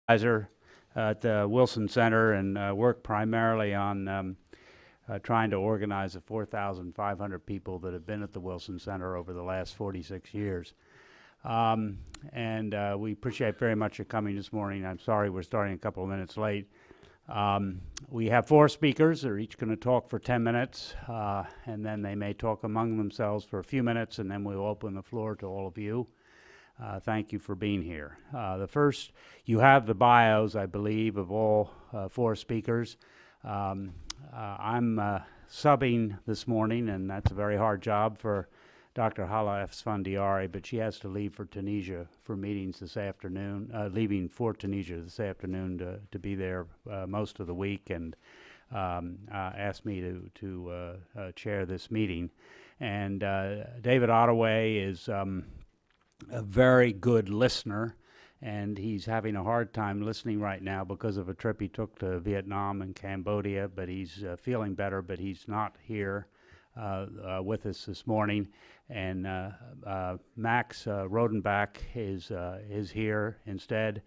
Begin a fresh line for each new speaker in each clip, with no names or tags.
Advisor at the Wilson Center and work primarily on trying to organize the 4,500 people that have been at the Wilson Center over the last 46 years. And we appreciate very much your coming this morning. I'm sorry we're starting a couple of minutes late. We have 4 speakers. They're each going to talk for 10 minutes, and then they may talk among themselves for a few minutes, and then we'll open the floor to all of you. Thank you for being here. The first, you have the bios, I believe, of all 4 speakers. I'm subbing this morning, and that's a very hard job for Dr. Hala Esfandiari, but she has to leave for Tunisia for meetings this afternoon, leaving for Tunisia this afternoon to be there most of the week, and asked me to chair this meeting. And David Ottaway is a very good listener, and he's having a hard time listening right now because of a trip he took to Vietnam and Cambodia, but he's feeling better, but he's not here with us this morning. And Max Rodenbach is here instead.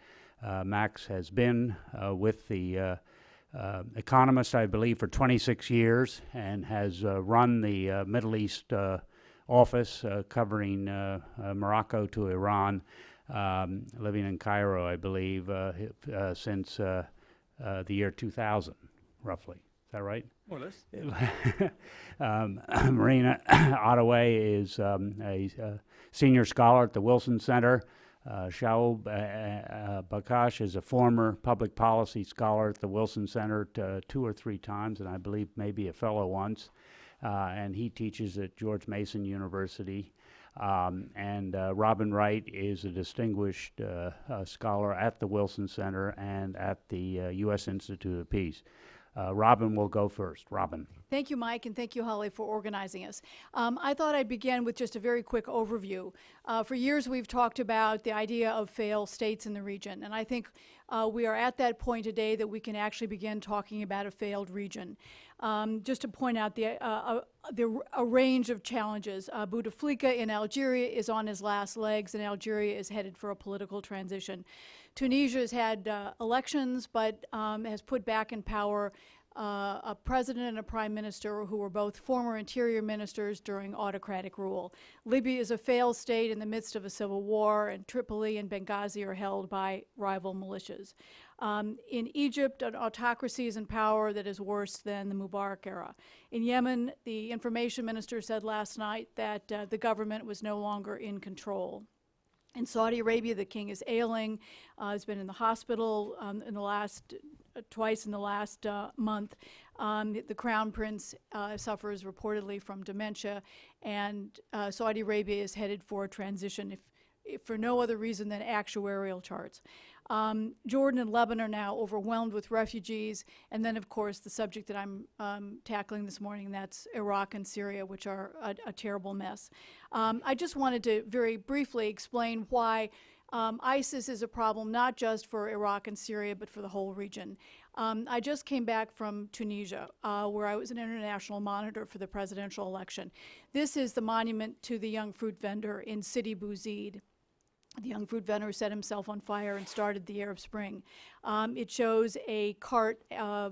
Max has been with the Economist, I believe, for 26 years and has run the Middle East office covering Morocco to Iran, living in Cairo, I believe, since the year 2000, roughly. Is that right?
More or less.
Marina Ottaway is a senior scholar at the Wilson Center. Shaul Bakash is a former public policy scholar at the Wilson Center 2 or 3 times, and I believe maybe a fellow once. And he teaches at George Mason University. And Robin Wright is a distinguished scholar at the Wilson Center and at the U.S. Institute of Peace. Robin will go first. Robin.
Thank you, Mike, and thank you, Holly, for organizing us. I thought I'd begin with just a very quick overview. For years, we've talked about the idea of failed states in the region, and I think we are at that point today that we can actually begin talking about a failed region. Just to point out a range of challenges. Bouteflika in Algeria is on his last legs, and Algeria is headed for a political transition. Tunisia has had elections, but has put back in power a president and a prime minister who were both former interior ministers during autocratic rule. Libya is a failed state in the midst of a civil war, and Tripoli and Benghazi are held by rival militias. In Egypt, an autocracy is in power that is worse than the Mubarak era. In Yemen, the information minister said last night that the government was no longer in control. In Saudi Arabia, the king is ailing, has been in the hospital twice in the last month. The crown prince suffers reportedly from dementia, and Saudi Arabia is headed for a transition, if for no other reason than actuarial charts. Jordan and Lebanon are now overwhelmed with refugees, and then, of course, the subject that I'm tackling this morning, and that's Iraq and Syria, which are a terrible mess. I just wanted to very briefly explain why ISIS is a problem not just for Iraq and Syria, but for the whole region. I just came back from Tunisia, where I was an international monitor for the presidential election. This is the monument to the young fruit vendor in Sidi Bouzid. The young fruit vendor set himself on fire and started the Arab Spring. It shows a cart, a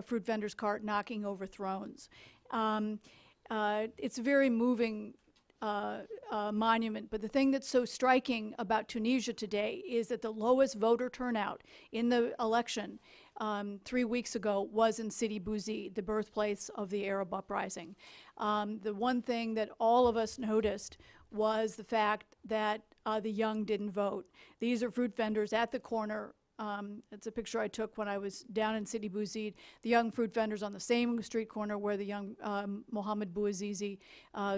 fruit vendor's cart knocking over thrones. It's a very moving monument, but the thing that's so striking about Tunisia today is that the lowest voter turnout in the election 3 weeks ago was in Sidi Bouzid, the birthplace of the Arab uprising. The one thing that all of us noticed was the fact that the young didn't vote. These are fruit vendors at the corner. It's a picture I took when I was down in Sidi Bouzid. The young fruit vendors on the same street corner where the young Mohammed Bouazizi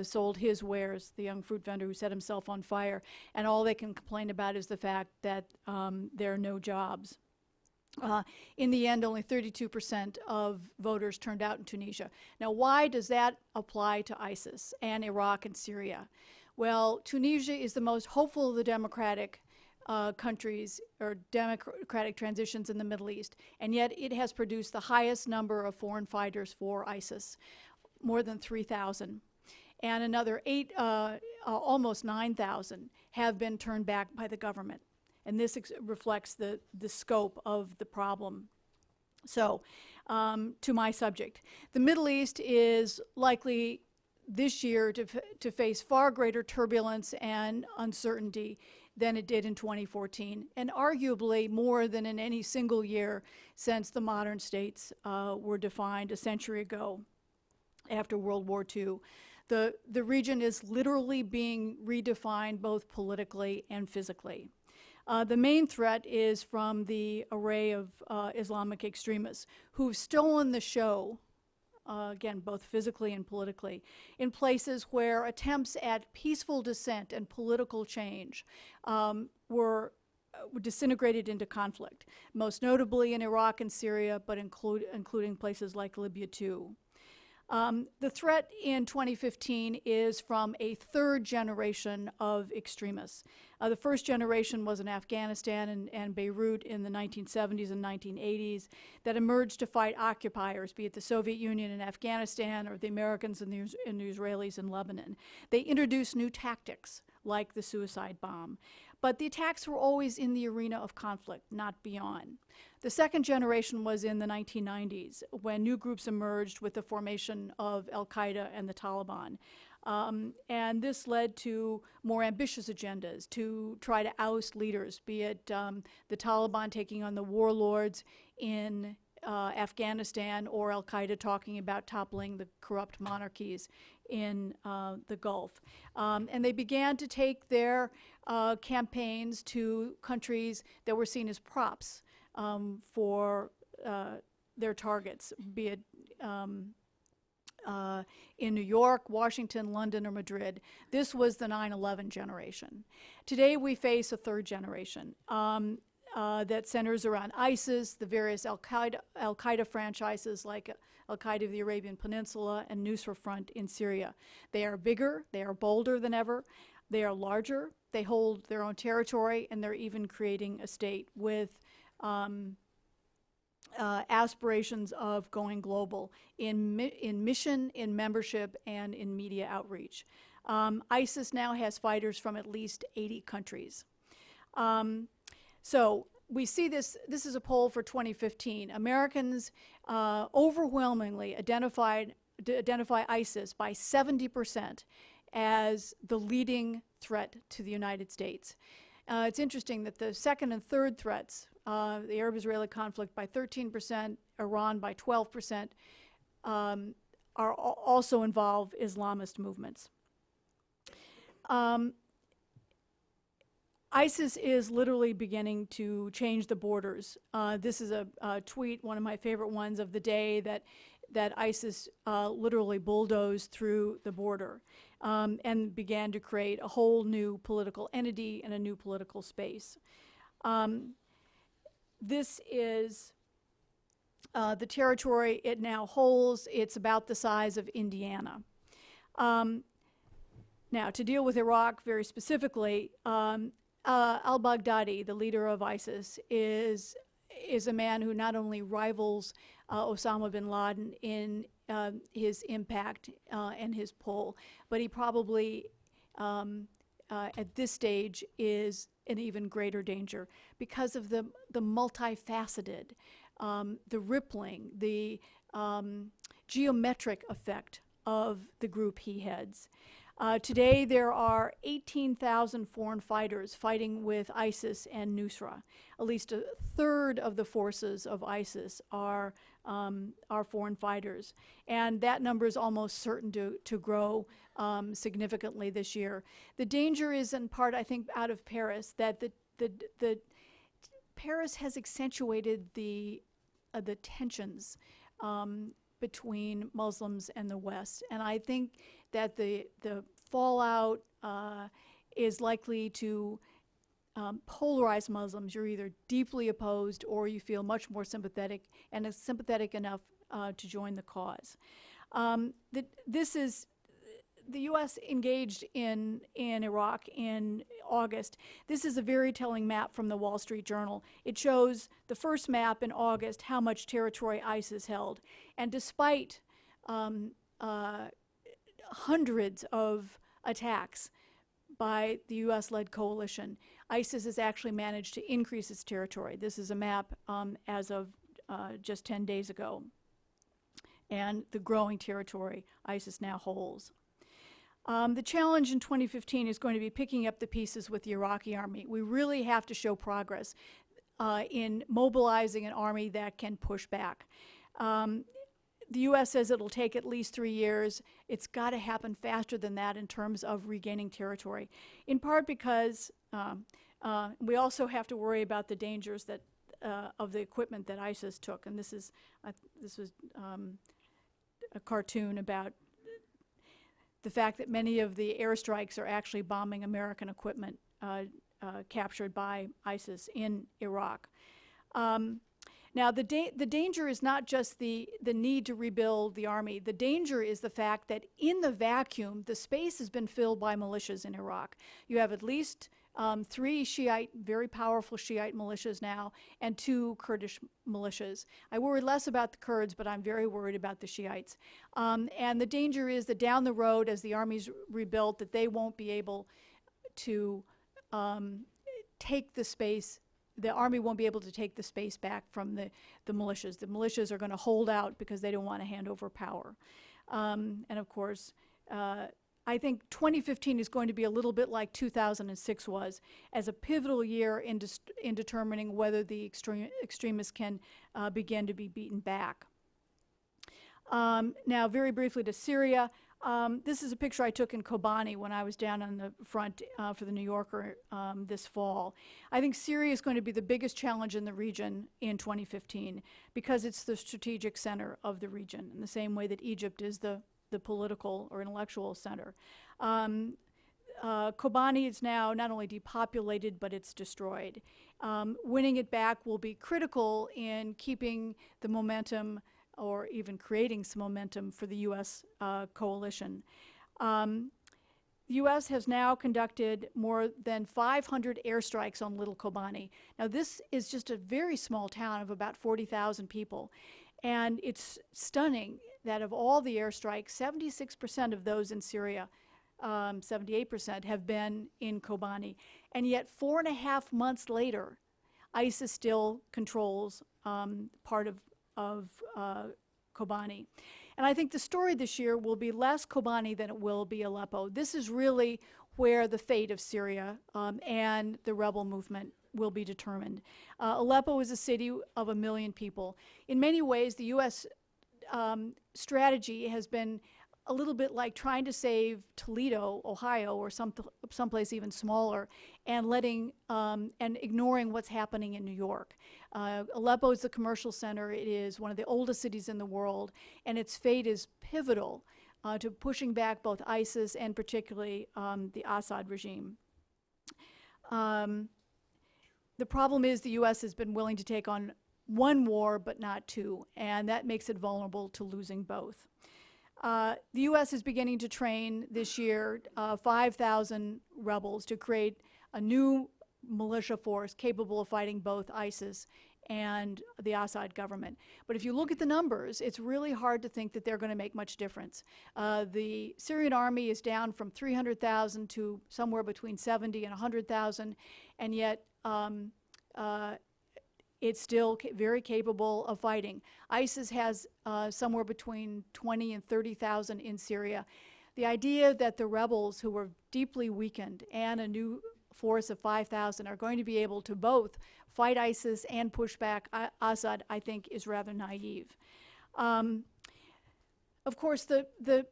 sold his wares, the young fruit vendor who set himself on fire. And all they can complain about is the fact that there are no jobs. In the end, only 32% of voters turned out in Tunisia. Now, why does that apply to ISIS and Iraq and Syria? Well, Tunisia is the most hopeful of the democratic countries or democratic transitions in the Middle East, and yet it has produced the highest number of foreign fighters for ISIS, more than 3,000. And another almost 9,000 have been turned back by the government. And this reflects the scope of the problem. So, to my subject. The Middle East is likely this year to face far greater turbulence and uncertainty than it did in 2014, and arguably more than in any single year since the modern states were defined a century ago after World War II. The region is literally being redefined both politically and physically. The main threat is from the array of Islamic extremists who've stolen the show, again, both physically and politically, in places where attempts at peaceful dissent and political change were disintegrated into conflict, most notably in Iraq and Syria, but including places like Libya too. The threat in 2015 is from a third generation of extremists. The first generation was in Afghanistan and Beirut in the 1970s and 1980s that emerged to fight occupiers, be it the Soviet Union in Afghanistan or the Americans and the Israelis in Lebanon. They introduced new tactics like the suicide bomb. But the attacks were always in the arena of conflict, not beyond. The second generation was in the 1990s, when new groups emerged with the formation of al-Qaeda and the Taliban. And this led to more ambitious agendas to try to oust leaders, be it the Taliban taking on the warlords in Afghanistan or al-Qaeda talking about toppling the corrupt monarchies in the Gulf. And they began to take their campaigns to countries that were seen as props for their targets, be it in New York, Washington, London, or Madrid. This was the 9/11 generation. Today we face a third generation that centers around ISIS, the various al-Qaeda franchises like al-Qaeda of the Arabian Peninsula and Nusra Front in Syria. They are bigger, they are bolder than ever, they are larger, they hold their own territory, and they're even creating a state with aspirations of going global in mission, in membership, and in media outreach. ISIS now has fighters from at least 80 countries. So we see this is a poll for 2015. Americans overwhelmingly identify ISIS by 70% as the leading threat to the United States. It's interesting that the second and third threats, the Arab-Israeli conflict by 13%, Iran by 12%, also involve Islamist movements. ISIS is literally beginning to change the borders. This is a tweet, one of my favorite ones of the day, that ISIS literally bulldozed through the border and began to create a whole new political entity and a new political space. This is the territory it now holds. It's about the size of Indiana. Now, to deal with Iraq very specifically, al-Baghdadi, the leader of ISIS, is a man who not only rivals Osama bin Laden in his impact and his pull, but he probably, at this stage, is an even greater danger because of the multifaceted, the rippling, the geometric effect of the group he heads. Today, there are 18,000 foreign fighters fighting with ISIS and Nusra. At least a third of the forces of ISIS are foreign fighters. And that number is almost certain to grow significantly this year. The danger is in part, I think, out of Paris, that the Paris has accentuated the tensions between Muslims and the West. And I think that the fallout is likely to polarize Muslims. You're either deeply opposed or you feel much more sympathetic and sympathetic enough to join the cause. The U.S. engaged in Iraq in August. This is a very telling map from the Wall Street Journal. It shows the first map in August how much territory ISIS held. And despite hundreds of attacks by the U.S.-led coalition, ISIS has actually managed to increase its territory. This is a map as of just 10 days ago. And the growing territory ISIS now holds. The challenge in 2015 is going to be picking up the pieces with the Iraqi army. We really have to show progress in mobilizing an army that can push back. The U.S. says it'll take at least 3 years. It's got to happen faster than that in terms of regaining territory, in part because we also have to worry about the dangers that of the equipment that ISIS took. And this was a cartoon about the fact that many of the airstrikes are actually bombing American equipment captured by ISIS in Iraq. Now, the danger is not just the need to rebuild the army. The danger is the fact that in the vacuum, the space has been filled by militias in Iraq. You have at least 3 Shiite, very powerful Shiite militias now, and 2 Kurdish militias. I worry less about the Kurds, but I'm very worried about the Shiites. And the danger is that down the road, as the army's rebuilt, that they won't be able to take the space. The army won't be able to take the space back from the militias. The militias are going to hold out because they don't want to hand over power. And of course, I think 2015 is going to be a little bit like 2006 was, as a pivotal year in determining whether the extremists can begin to be beaten back. Now, very briefly to Syria. This is a picture I took in Kobani when I was down on the front for the New Yorker this fall. I think Syria is going to be the biggest challenge in the region in 2015 because it's the strategic center of the region, in the same way that Egypt is the political or intellectual center. Kobani is now not only depopulated, but it's destroyed. Winning it back will be critical in keeping the momentum or even creating some momentum for the U.S. Coalition. The U.S. has now conducted more than 500 airstrikes on Little Kobani. Now, this is just a very small town of about 40,000 people, and it's stunning that of all the airstrikes, 76% of those in Syria, 78% have been in Kobani. And yet 4.5 months later, ISIS still controls part of Kobani. And I think the story this year will be less Kobani than it will be Aleppo. This is really where the fate of Syria and the rebel movement will be determined. Aleppo is a city of 1 million people. In many ways, the U.S. Strategy has been a little bit like trying to save Toledo, Ohio, or someplace even smaller, and ignoring what's happening in New York. Aleppo is the commercial center. It is one of the oldest cities in the world, and its fate is pivotal to pushing back both ISIS and particularly the Assad regime. The problem is the U.S. has been willing to take on one war, but not 2, and that makes it vulnerable to losing both. The U.S. is beginning to train this year 5,000 rebels to create a new militia force capable of fighting both ISIS and the Assad government. But if you look at the numbers, it's really hard to think that they're going to make much difference. The Syrian army is down from 300,000 to somewhere between 70 and 100,000, and yet it's still very capable of fighting. ISIS has somewhere between 20 and 30,000 in Syria. The idea that the rebels, who were deeply weakened, and a new force of 5,000 are going to be able to both fight ISIS and push back Assad, I think, is rather naive. Of course, the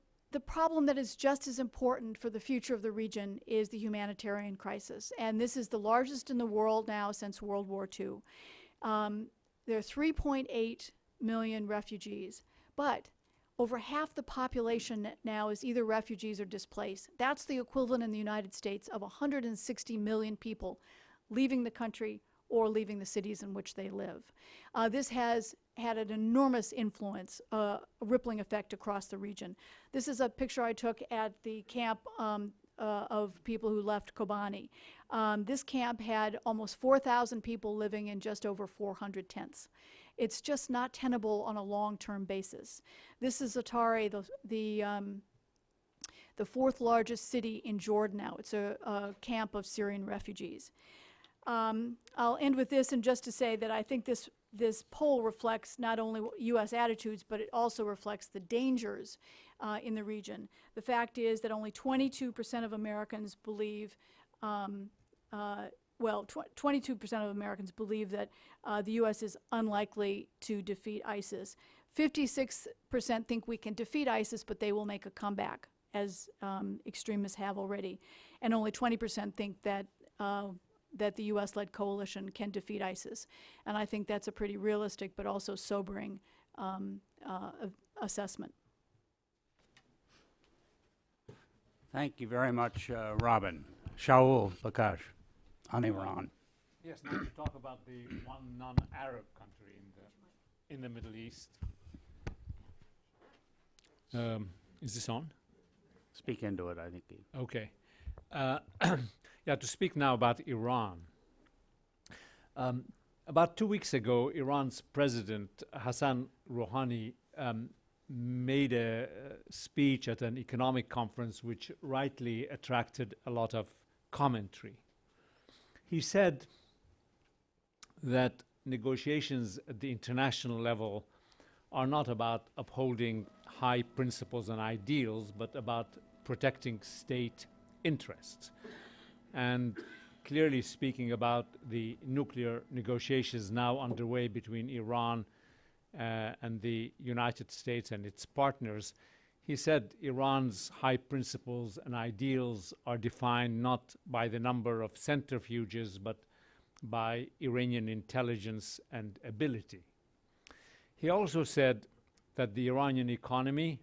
problem that is just as important for the future of the region is the humanitarian crisis. And this is the largest in the world now since World War II. There are 3.8 million refugees, but over half the population now is either refugees or displaced. That's the equivalent in the United States of 160 million people leaving the country or leaving the cities in which they live. This has had an enormous influence, a rippling effect across the region. This is a picture I took at the camp of people who left Kobani. This camp had almost 4,000 people living in just over 400 tents. It's just not tenable on a long-term basis. This is Atari, the 4th largest city in Jordan now. It's a camp of Syrian refugees. I'll end with this, and just to say that I think this poll reflects not only U.S. attitudes, but it also reflects the dangers in the region. The fact is that only 22% of Americans believe, 22% of Americans believe that the U.S. is unlikely to defeat ISIS. 56% think we can defeat ISIS, but they will make a comeback, as extremists have already. And only 20% think that that the U.S.-led coalition can defeat ISIS. And I think that's a pretty realistic but also sobering assessment.
Thank you very much, Robin. Shaul Bakash on Iran.
Yes, now to talk about the one non-Arab country in the in the Middle East. Is this on?
Speak into it, I think.
Okay. Yeah, to speak now about Iran. About 2 weeks ago, Iran's President Hassan Rouhani made a speech at an economic conference which rightly attracted a lot of commentary. He said that negotiations at the international level are not about upholding high principles and ideals, but about protecting state interests. And clearly speaking about the nuclear negotiations now underway between Iran and the United States and its partners, he said Iran's high principles and ideals are defined not by the number of centrifuges, but by Iranian intelligence and ability. He also said that the Iranian economy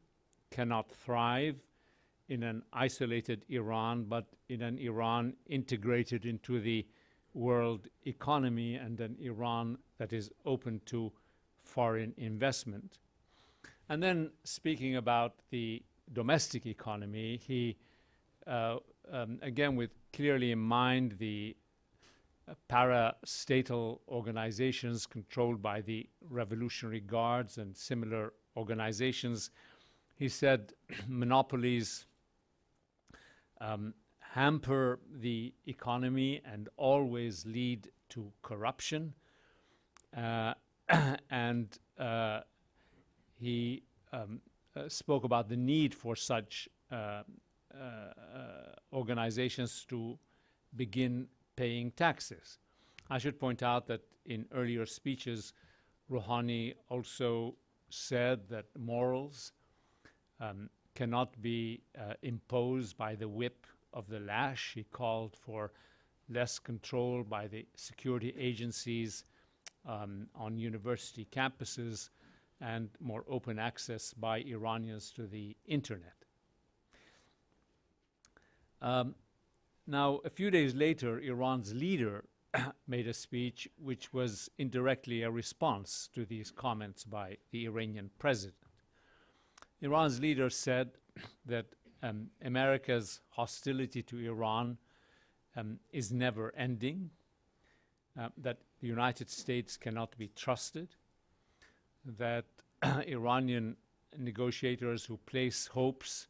cannot thrive in an isolated Iran, but in an Iran integrated into the world economy, and an Iran that is open to foreign investment. And then speaking about the domestic economy, he, again with clearly in mind the parastatal organizations controlled by the Revolutionary Guards and similar organizations, he said monopolies hamper the economy and always lead to corruption. And he spoke about the need for such organizations to begin paying taxes. I should point out that in earlier speeches, Rouhani also said that morals cannot be imposed by the whip of the lash. He called for less control by the security agencies on university campuses and more open access by Iranians to the internet. Now, a few days later, Iran's leader made a speech which was indirectly a response to these comments by the Iranian president. Iran's leader said that America's hostility to Iran is never ending, that the United States cannot be trusted, that Iranian negotiators who place hopes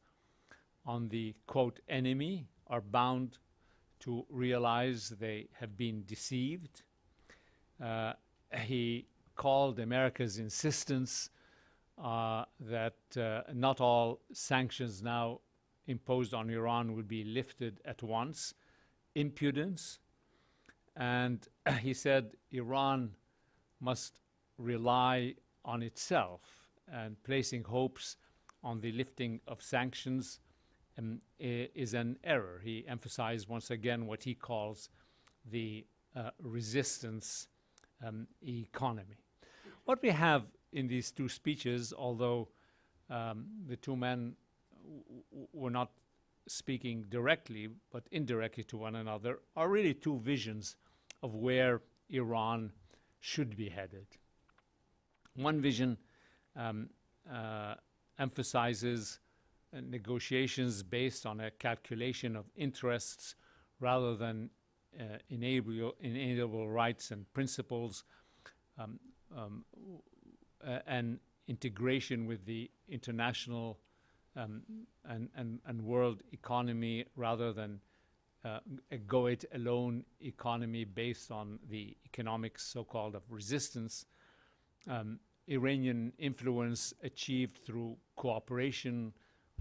on the, quote, enemy are bound to realize they have been deceived. He called America's insistence that not all sanctions now imposed on Iran would be lifted at once impudence. And he said Iran must rely on itself, and placing hopes on the lifting of sanctions is an error. He emphasized once again what he calls the resistance economy. What we have in these two speeches, although the two men were not speaking directly but indirectly to one another, are really two visions of where Iran should be headed. One vision emphasizes negotiations based on a calculation of interests rather than inalienable rights and principles, and integration with the international and world economy rather than a go-it-alone economy based on the economics so-called of resistance. Iranian influence achieved through cooperation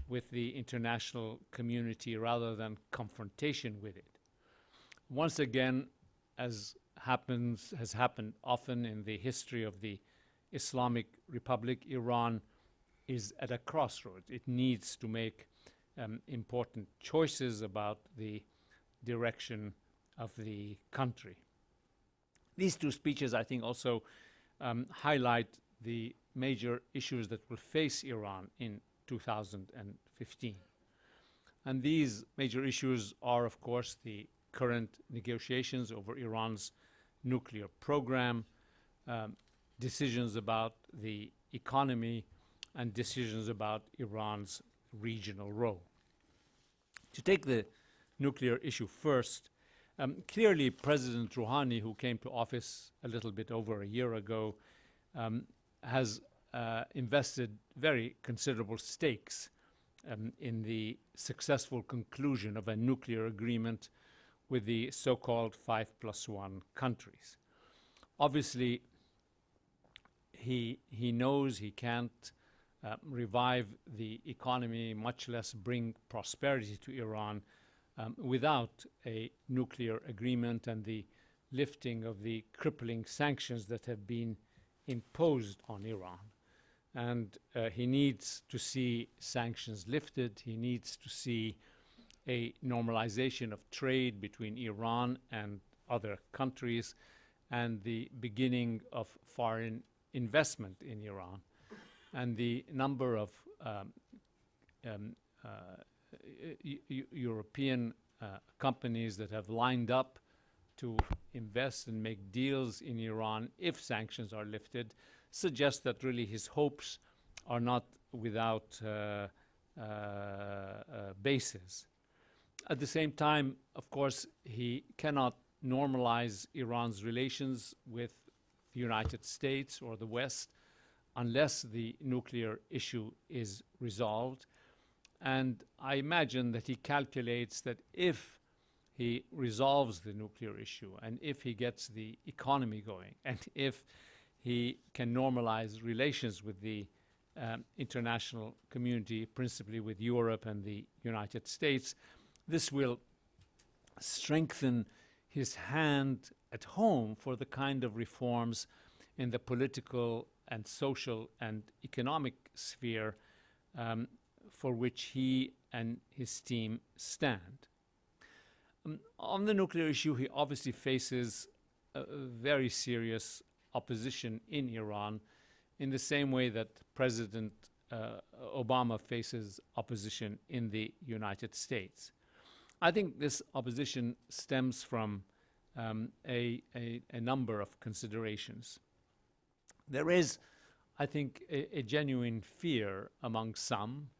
with the international community rather than confrontation with it. Once again, as has happened often in the history of the Islamic Republic, Iran is at a crossroads. It needs to make important choices about the direction of the country. These two speeches, I think, also highlight the major issues that will face Iran in 2015. And these major issues are, of course, the current negotiations over Iran's nuclear program, decisions about the economy, and decisions about Iran's regional role. To take the nuclear issue first, clearly President Rouhani, who came to office a little bit over a year ago, has invested very considerable stakes in the successful conclusion of a nuclear agreement with the so-called 5+1 countries. Obviously, he knows he can't revive the economy, much less bring prosperity to Iran without a nuclear agreement and the lifting of the crippling sanctions that have been imposed on Iran. And he needs to see sanctions lifted. He needs to see a normalization of trade between Iran and other countries and the beginning of foreign investment in Iran. And the number of European companies that have lined up to invest and make deals in Iran if sanctions are lifted suggests that really his hopes are not without basis. At the same time, of course, he cannot normalize Iran's relations with the United States or the West unless the nuclear issue is resolved. And I imagine that he calculates that if he resolves the nuclear issue and if he gets the economy going and if he can normalize relations with the international community, principally with Europe and the United States, this will strengthen his hand at home for the kind of reforms in the political and social and economic sphere for which he and his team stand. On the nuclear issue, he obviously faces a very serious opposition in Iran in the same way that President Obama faces opposition in the United States. I think this opposition stems from a number of considerations. There is, I think, a genuine fear among some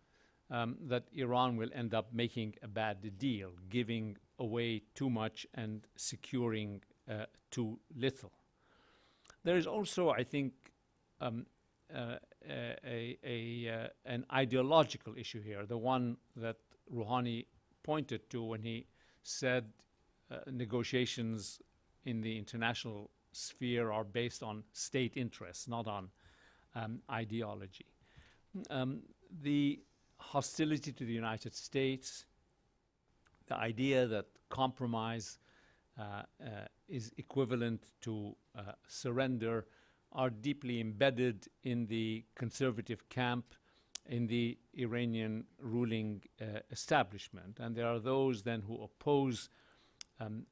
that Iran will end up making a bad deal, giving away too much and securing too little. There is also, I think, an ideological issue here, the one that Rouhani pointed to when he said negotiations in the international sphere are based on state interests, not on ideology. The hostility to the United States, the idea that compromise is equivalent to surrender, are deeply embedded in the conservative camp in the Iranian ruling establishment. And there are those then who oppose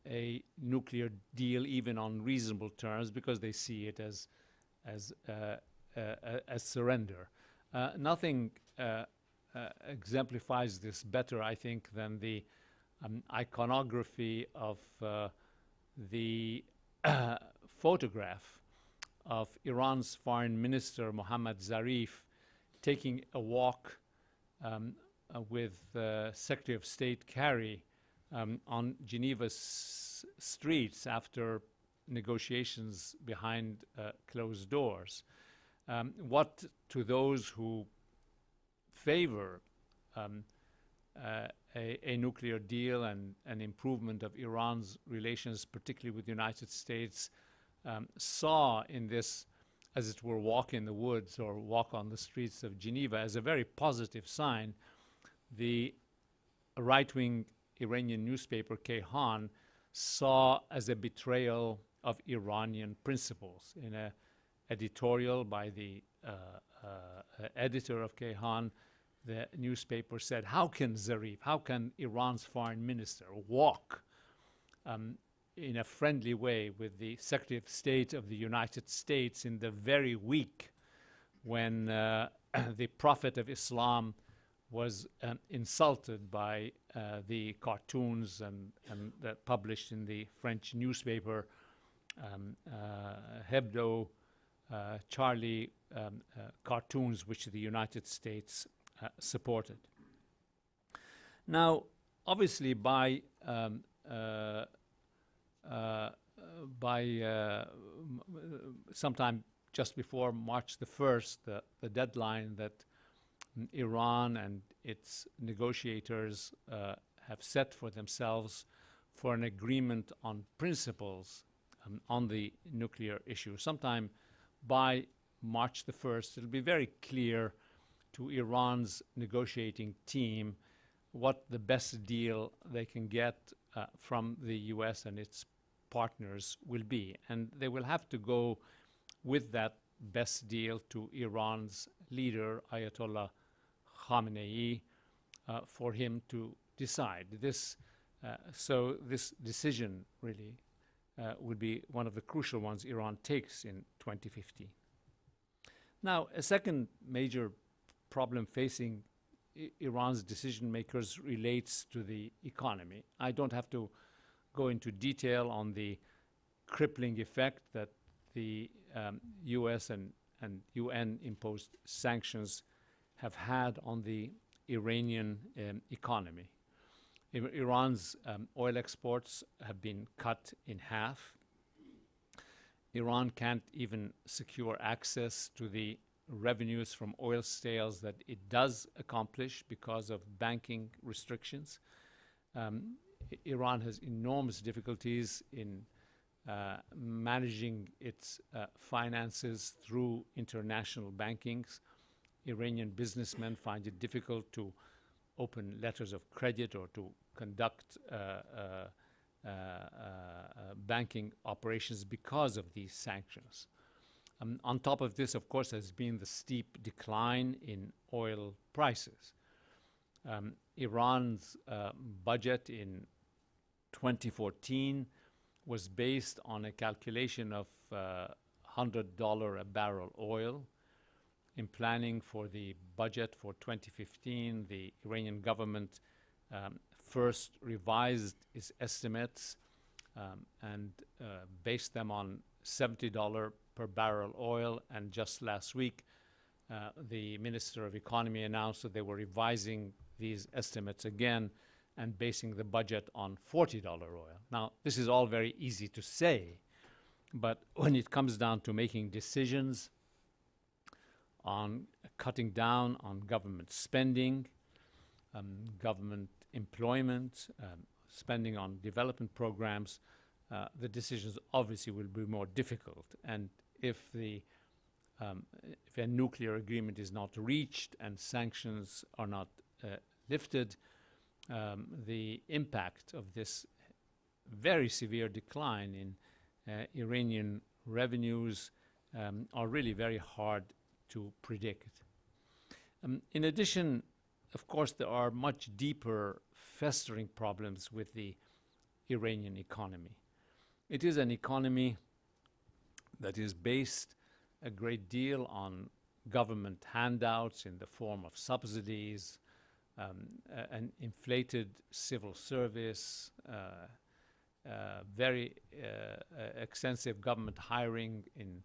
a nuclear deal even on reasonable terms because they see it as surrender. Nothing exemplifies this better, I think, than the iconography of the photograph of Iran's foreign minister, Mohammad Zarif, taking a walk with Secretary of State Kerry on Geneva's streets after negotiations behind closed doors. What to those who favor a nuclear deal and an improvement of Iran's relations, particularly with the United States, saw in this, as it were, walk in the woods or walk on the streets of Geneva as a very positive sign. The right-wing Iranian newspaper Kayhan saw as a betrayal of Iranian principles. In an editorial by the editor of Kayhan, the newspaper said, how can Zarif, how can Iran's foreign minister walk in a friendly way with the Secretary of State of the United States in the very week when the Prophet of Islam was insulted by the cartoons and published in the French newspaper Hebdo Charlie cartoons, which the United States supported. Now, obviously, by sometime just before March the 1st, the deadline that Iran and its negotiators have set for themselves for an agreement on principles on the nuclear issue. Sometime by March the 1st, it'll be very clear to Iran's negotiating team what the best deal they can get from the US and its partners will be. And they will have to go with that best deal to Iran's leader, Ayatollah Khamenei, for him to decide. So this decision really would be one of the crucial ones Iran takes in 2015. Now, a second major problem facing Iran's decision makers relates to the economy. I don't have to go into detail on the crippling effect that the US and UN imposed sanctions have had on the Iranian economy. Iran's oil exports have been cut in half. Iran can't even secure access to the revenues from oil sales that it does accomplish because of banking restrictions. Iran has enormous difficulties in managing its finances through international bankings. Iranian businessmen find it difficult to open letters of credit or to conduct banking operations because of these sanctions. On top of this, of course, has been the steep decline in oil prices. Iran's budget in 2014 was based on a calculation of $100 a barrel oil. In planning for the budget for 2015, the Iranian government first revised its estimates and based them on $70 per barrel oil. And just last week, the Minister of Economy announced that they were revising these estimates again and basing the budget on $40 oil. Now, this is all very easy to say, but when it comes down to making decisions on cutting down on government spending, government employment, spending on development programs, the decisions obviously will be more difficult. And if a nuclear agreement is not reached and sanctions are not lifted, the impact of this very severe decline in Iranian revenues are really very hard to predict. In addition, of course, there are much deeper festering problems with the Iranian economy. It is an economy that is based a great deal on government handouts in the form of subsidies, an inflated civil service, very extensive government hiring in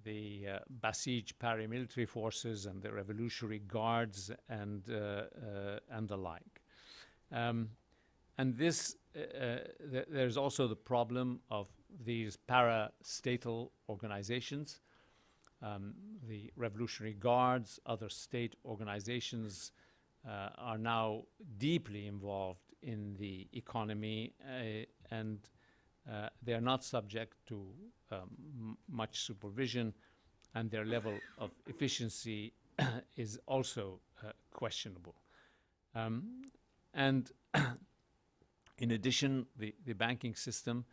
the Basij paramilitary forces and the Revolutionary Guards and the like. And this, there's also the problem of these parastatal organizations, the Revolutionary Guards, other state organizations are now deeply involved in the economy and they are not subject to much supervision, and their level of efficiency is also questionable. And in addition, the banking system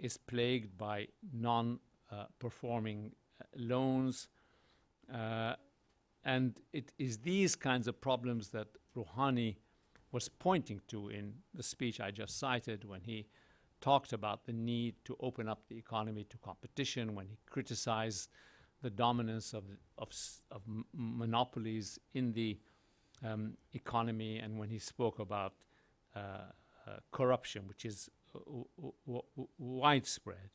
is plagued by non-performing loans, and it is these kinds of problems that Rouhani was pointing to in the speech I just cited when he talked about the need to open up the economy to competition, when he criticized the dominance of monopolies in the economy, and when he spoke about corruption, which is widespread.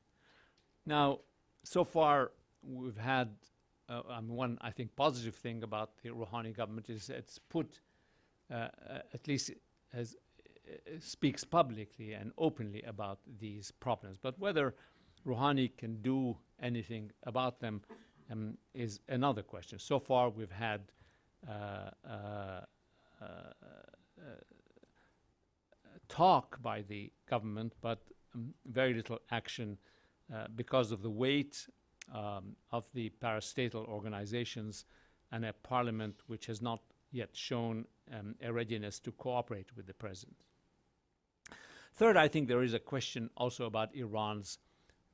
Now, so far, we've had one, I think, positive thing about the Rouhani government is it's put, at least as speaks publicly and openly about these problems. But whether Rouhani can do anything about them is another question. So far, we've had talk by the government, but very little action because of the weight of the parastatal organizations and a parliament which has not yet shown a readiness to cooperate with the president. Third, I think there is a question also about Iran's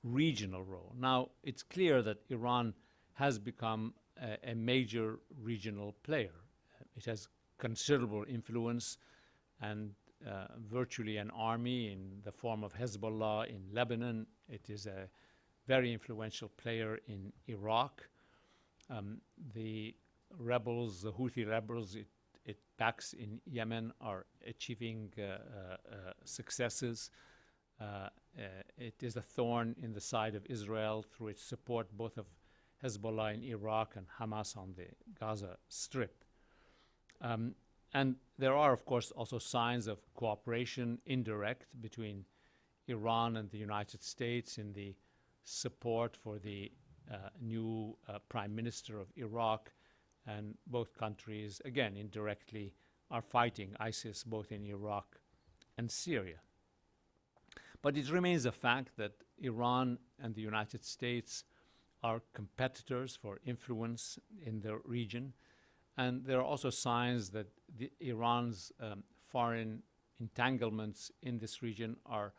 regional role. Now, it's clear that Iran has become a major regional player. It has considerable influence and virtually an army in the form of Hezbollah in Lebanon. It is a very influential player in Iraq. The rebels, the Houthi rebels, it backs in Yemen are achieving successes. It is a thorn in the side of Israel through its support both of Hezbollah in Iraq and Hamas on the Gaza Strip. And there are, of course, also signs of cooperation, indirect, between Iran and the United States in the support for the new prime minister of Iraq. And both countries, again, indirectly, are fighting ISIS both in Iraq and Syria. But it remains a fact that Iran and the United States are competitors for influence in the region. And there are also signs that Iran's foreign entanglements in this region are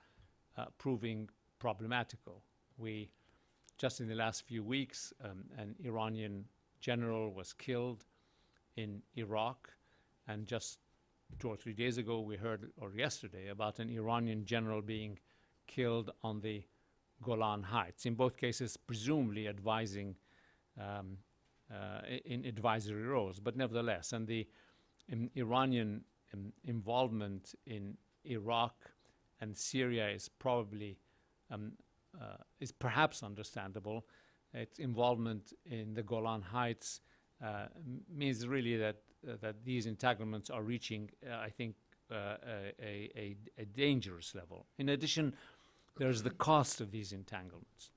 proving problematical. We, just in the last few weeks, an Iranian general was killed in Iraq, and just 2 or 3 days ago we heard, or yesterday, about an Iranian general being killed on the Golan Heights, in both cases presumably advising in advisory roles, but nevertheless. And the Iranian involvement in Iraq and Syria is probably is perhaps understandable. Its involvement in the Golan Heights means really that that these entanglements are reaching, I think, a dangerous level. In addition, there's the cost of these entanglements,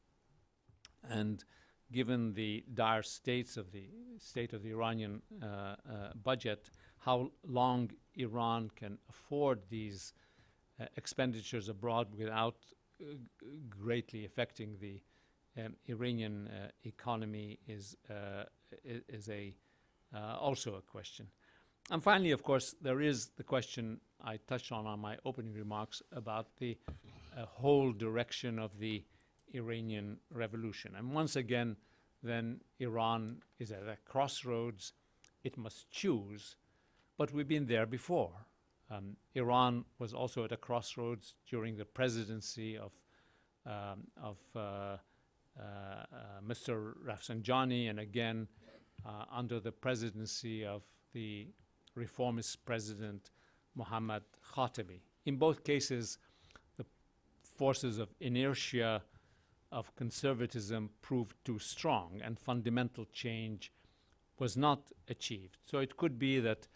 and given the dire state of the Iranian budget, how long Iran can afford these expenditures abroad without greatly affecting the Iranian economy is also a question. And finally, of course, there is the question I touched on my opening remarks about the whole direction of the Iranian revolution. And once again, then Iran is at a crossroads. It must choose, but we've been there before. Iran was also at a crossroads during the presidency of Mr. Rafsanjani, and again under the presidency of the reformist president Mohammad Khatami. In both cases, the forces of inertia of conservatism proved too strong, and fundamental change was not achieved. So it could be that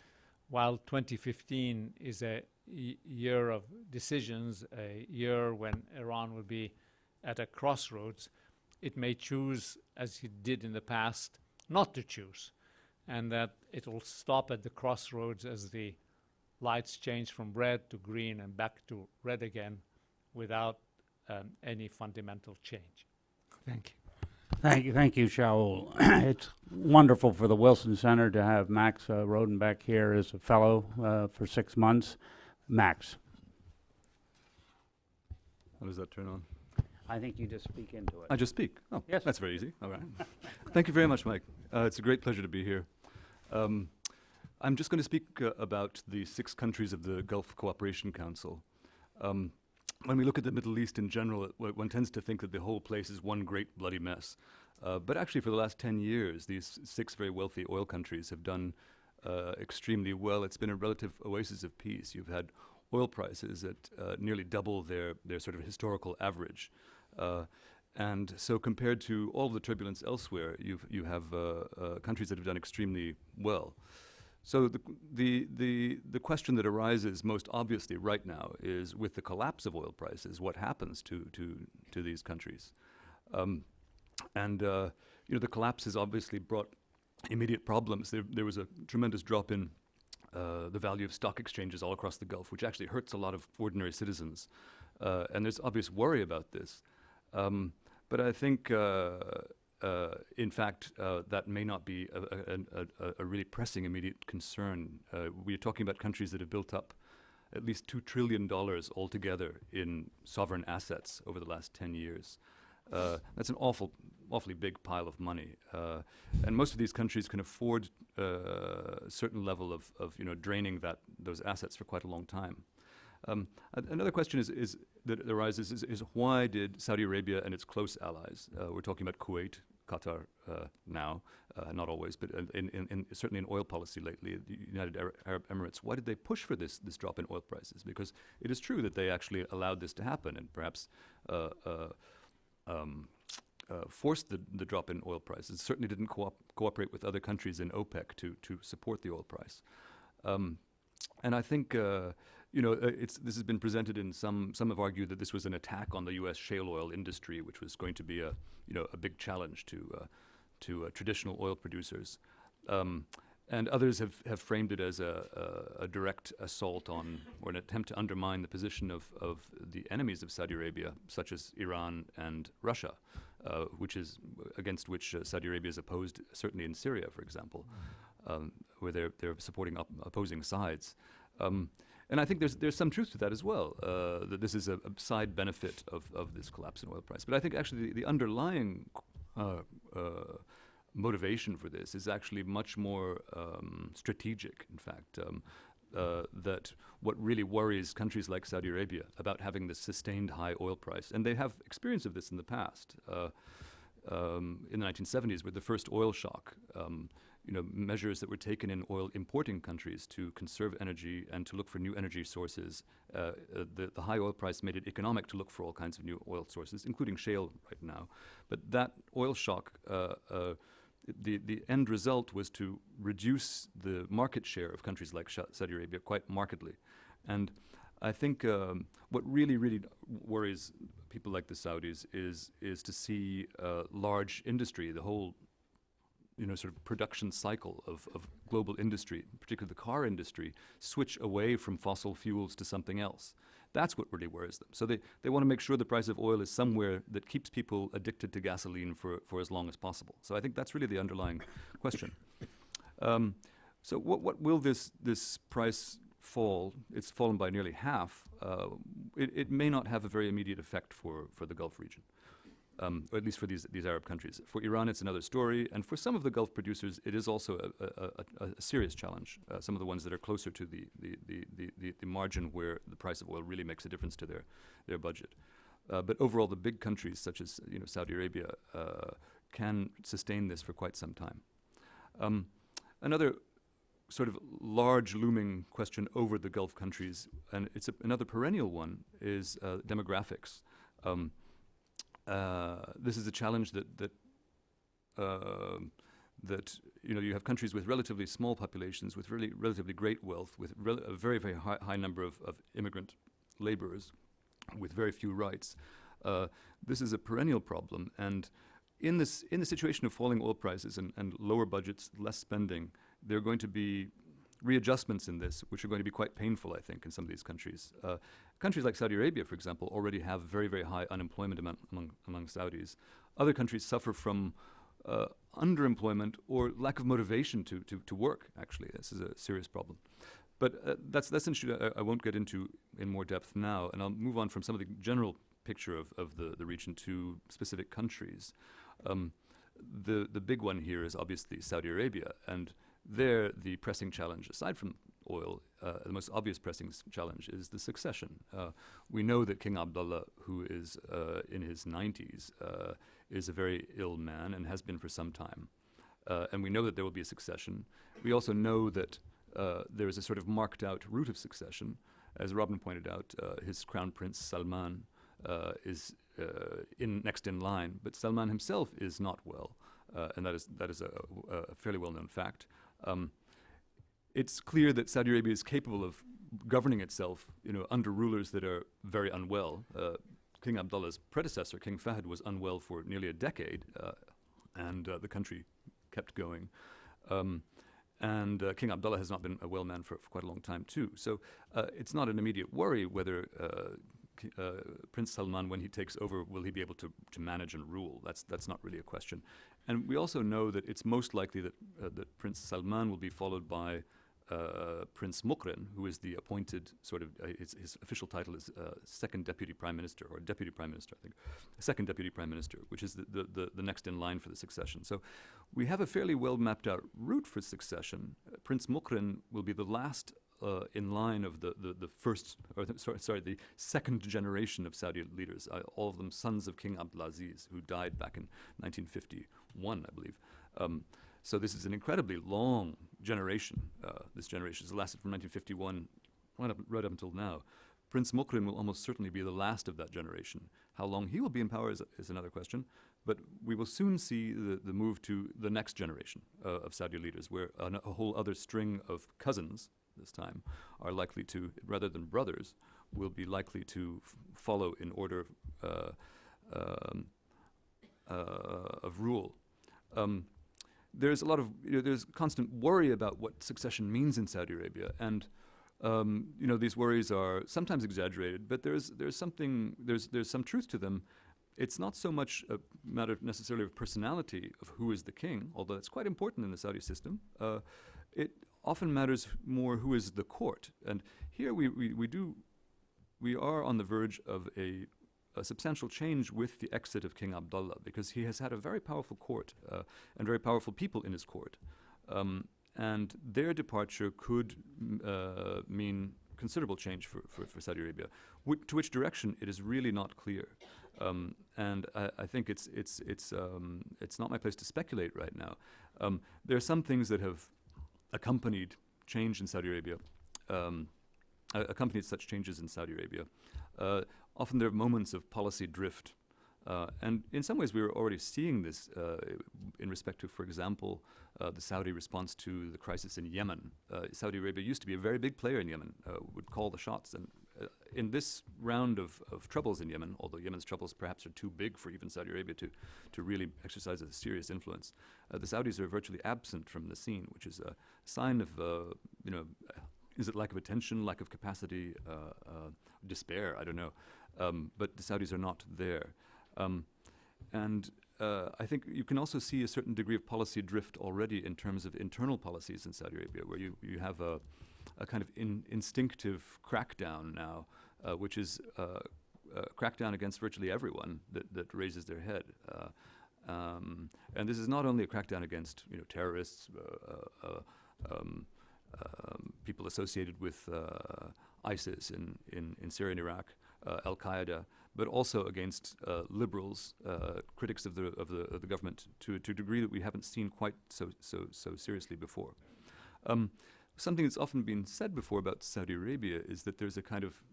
while 2015 is a year of decisions, a year when Iran will be at a crossroads, it may choose, as it did in the past, not to choose, and that it will stop at the crossroads as the lights change from red to green and back to red again without any fundamental change. Thank you.
Thank you, Shaul. It's wonderful for the Wilson Center to have Max Rodenbeck here as a fellow for 6 months. Max.
How does that turn on?
I think you just speak into it.
I just speak. Oh,
Yes.
That's very easy. All right. Thank you very much, Mike. It's a great pleasure to be here. I'm just going to speak about the 6 countries of the Gulf Cooperation Council. When we look at the Middle East in general, one tends to think that the whole place is one great bloody mess. But actually, for the last 10 years, these 6 very wealthy oil countries have done extremely well. It's been a relative oasis of peace. You've had oil prices at nearly double their sort of historical average. And so compared to all the turbulence elsewhere, you have countries that have done extremely well. So the question that arises most obviously right now is, with the collapse of oil prices, what happens to these countries? The collapse has obviously brought immediate problems. There was a tremendous drop in the value of stock exchanges all across the Gulf, which actually hurts a lot of ordinary citizens. And there's obvious worry about this. But I think, in fact, that may not be a really pressing immediate concern. We are talking about countries that have built up at least $2 trillion altogether in sovereign assets over the last 10 years. That's an awfully big pile of money. And most of these countries can afford a certain level of draining those assets for quite a long time. Another question that arises is why did Saudi Arabia and its close allies, we're talking about Kuwait, Qatar now, not always, but certainly in oil policy lately, the United Arab Emirates, why did they push for this drop in oil prices? Because it is true that they actually allowed this to happen and perhaps forced the drop in oil prices. Certainly didn't cooperate with other countries in OPEC to support the oil price. And I think this has been presented in some have argued that this was an attack on the U.S. shale oil industry, which was going to be a big challenge to traditional oil producers. And others have framed it as a direct assault on, or an attempt to undermine the position of the enemies of Saudi Arabia, such as Iran and Russia, against which Saudi Arabia is opposed, certainly in Syria, for example, where they're supporting opposing sides. And I think there's some truth to that as well, that this is a side benefit of this collapse in oil price. But I think actually the underlying motivation for this is actually much more strategic, in fact, that what really worries countries like Saudi Arabia about having this sustained high oil price, and they have experience of this in the past. In the 1970s, with the first oil shock, measures that were taken in oil importing countries to conserve energy and to look for new energy sources. The high oil price made it economic to look for all kinds of new oil sources, including shale right now. But that oil shock, the end result was to reduce the market share of countries like Saudi Arabia quite markedly. And I think what really worries people like the Saudis is to see large industry, the whole sort of production cycle of global industry, particularly the car industry, switch away from fossil fuels to something else. That's what really worries them. So they want to make sure the price of oil is somewhere that keeps people addicted to gasoline for as long as possible. So I think that's really the underlying question. So what will this price fall? It's fallen by nearly half. It may not have a very immediate effect for the Gulf region. Or at least for these Arab countries. For Iran, it's another story, and for some of the Gulf producers, it is also a serious challenge. Some of the ones that are closer to the margin where the price of oil really makes a difference to their budget. But overall, the big countries such as Saudi Arabia can sustain this for quite some time. Another sort of large looming question over the Gulf countries, and it's another perennial one, is demographics. This is a challenge that you have countries with relatively small populations, with really relatively great wealth, with a very high number of immigrant laborers, with very few rights. This is a perennial problem, and in the situation of falling oil prices and lower budgets, less spending, there are going to be readjustments in this, which are going to be quite painful, I think, in some of these countries. Countries like Saudi Arabia, for example, already have very high unemployment among Saudis. Other countries suffer from underemployment or lack of motivation to work, actually. This is a serious problem. But that's an issue I won't get into in more depth now, and I'll move on from some of the general picture of the region to specific countries. The big one here is obviously Saudi Arabia, and there the pressing challenge, aside from oil, the most obvious pressing challenge is the succession. We know that King Abdullah, who is in his 90s, is a very ill man and has been for some time. And we know that there will be a succession. We also know that there is a sort of marked out route of succession. As Robin pointed out, his crown prince Salman is next in line, but Salman himself is not well, and that is a fairly well-known fact. It's clear that Saudi Arabia is capable of governing itself, under rulers that are very unwell. King Abdullah's predecessor, King Fahd, was unwell for nearly a decade, and the country kept going. And King Abdullah has not been a well man for quite a long time too. So it's not an immediate worry whether Prince Salman, when he takes over, will he be able to manage and rule. That's not really a question. And we also know that it's most likely that Prince Salman will be followed by Prince Muqrin, who is the appointed his official title is Second Deputy Prime Minister, or Deputy Prime Minister, I think. Second Deputy Prime Minister, which is the next in line for the succession. So we have a fairly well mapped out route for succession. Prince Muqrin will be the last in line of the second generation of Saudi leaders, all of them sons of King Abdulaziz, who died back in 1951, I believe. So this is an incredibly long generation. This generation has lasted from 1951 right up until now. Prince Muqrin will almost certainly be the last of that generation. How long he will be in power is another question, but we will soon see the move to the next generation of Saudi leaders, where a whole other string of cousins this time are likely to, rather than brothers, will be likely to follow in order of rule. There's a lot of there's constant worry about what succession means in Saudi Arabia, and these worries are sometimes exaggerated, but there's some truth to them. It's not so much a matter necessarily of personality of who is the king, although that's quite important in the Saudi system. It often matters more who is the court, and here we are on the verge of a substantial change with the exit of King Abdullah, because he has had a very powerful court and very powerful people in his court. And their departure could mean considerable change for Saudi Arabia. To which direction, it is really not clear. And I think it's not my place to speculate right now. There are some things that have accompanied change in Saudi Arabia, accompanied such changes in Saudi Arabia. Often there are moments of policy drift. And in some ways we were already seeing this in respect to, for example, the Saudi response to the crisis in Yemen. Saudi Arabia used to be a very big player in Yemen, would call the shots. And in this round of troubles in Yemen, although Yemen's troubles perhaps are too big for even Saudi Arabia to really exercise a serious influence, the Saudis are virtually absent from the scene, which is a sign of, is it lack of attention, lack of capacity, despair? I don't know. But the Saudis are not there. And I think you can also see a certain degree of policy drift already in terms of internal policies in Saudi Arabia, where you have a kind of instinctive crackdown now, which is a crackdown against virtually everyone that raises their head. And this is not only a crackdown against terrorists, people associated with ISIS in Syria and Iraq, Al-Qaeda, but also against liberals, critics of the government, to a degree that we haven't seen quite so seriously before. Something that's often been said before about Saudi Arabia is that there's a kind of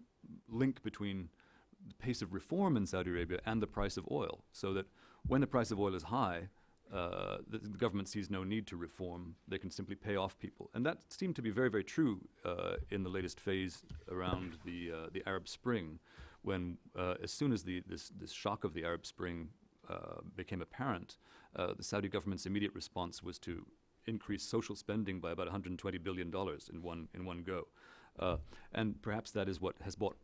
link between the pace of reform in Saudi Arabia and the price of oil, so that when the price of oil is high, the government sees no need to reform. They can simply pay off people. And that seemed to be very, very true in the latest phase around the Arab Spring, when as soon as this shock of the Arab Spring became apparent, the Saudi government's immediate response was to increase social spending by about $120 billion in one go. And perhaps that is what has bought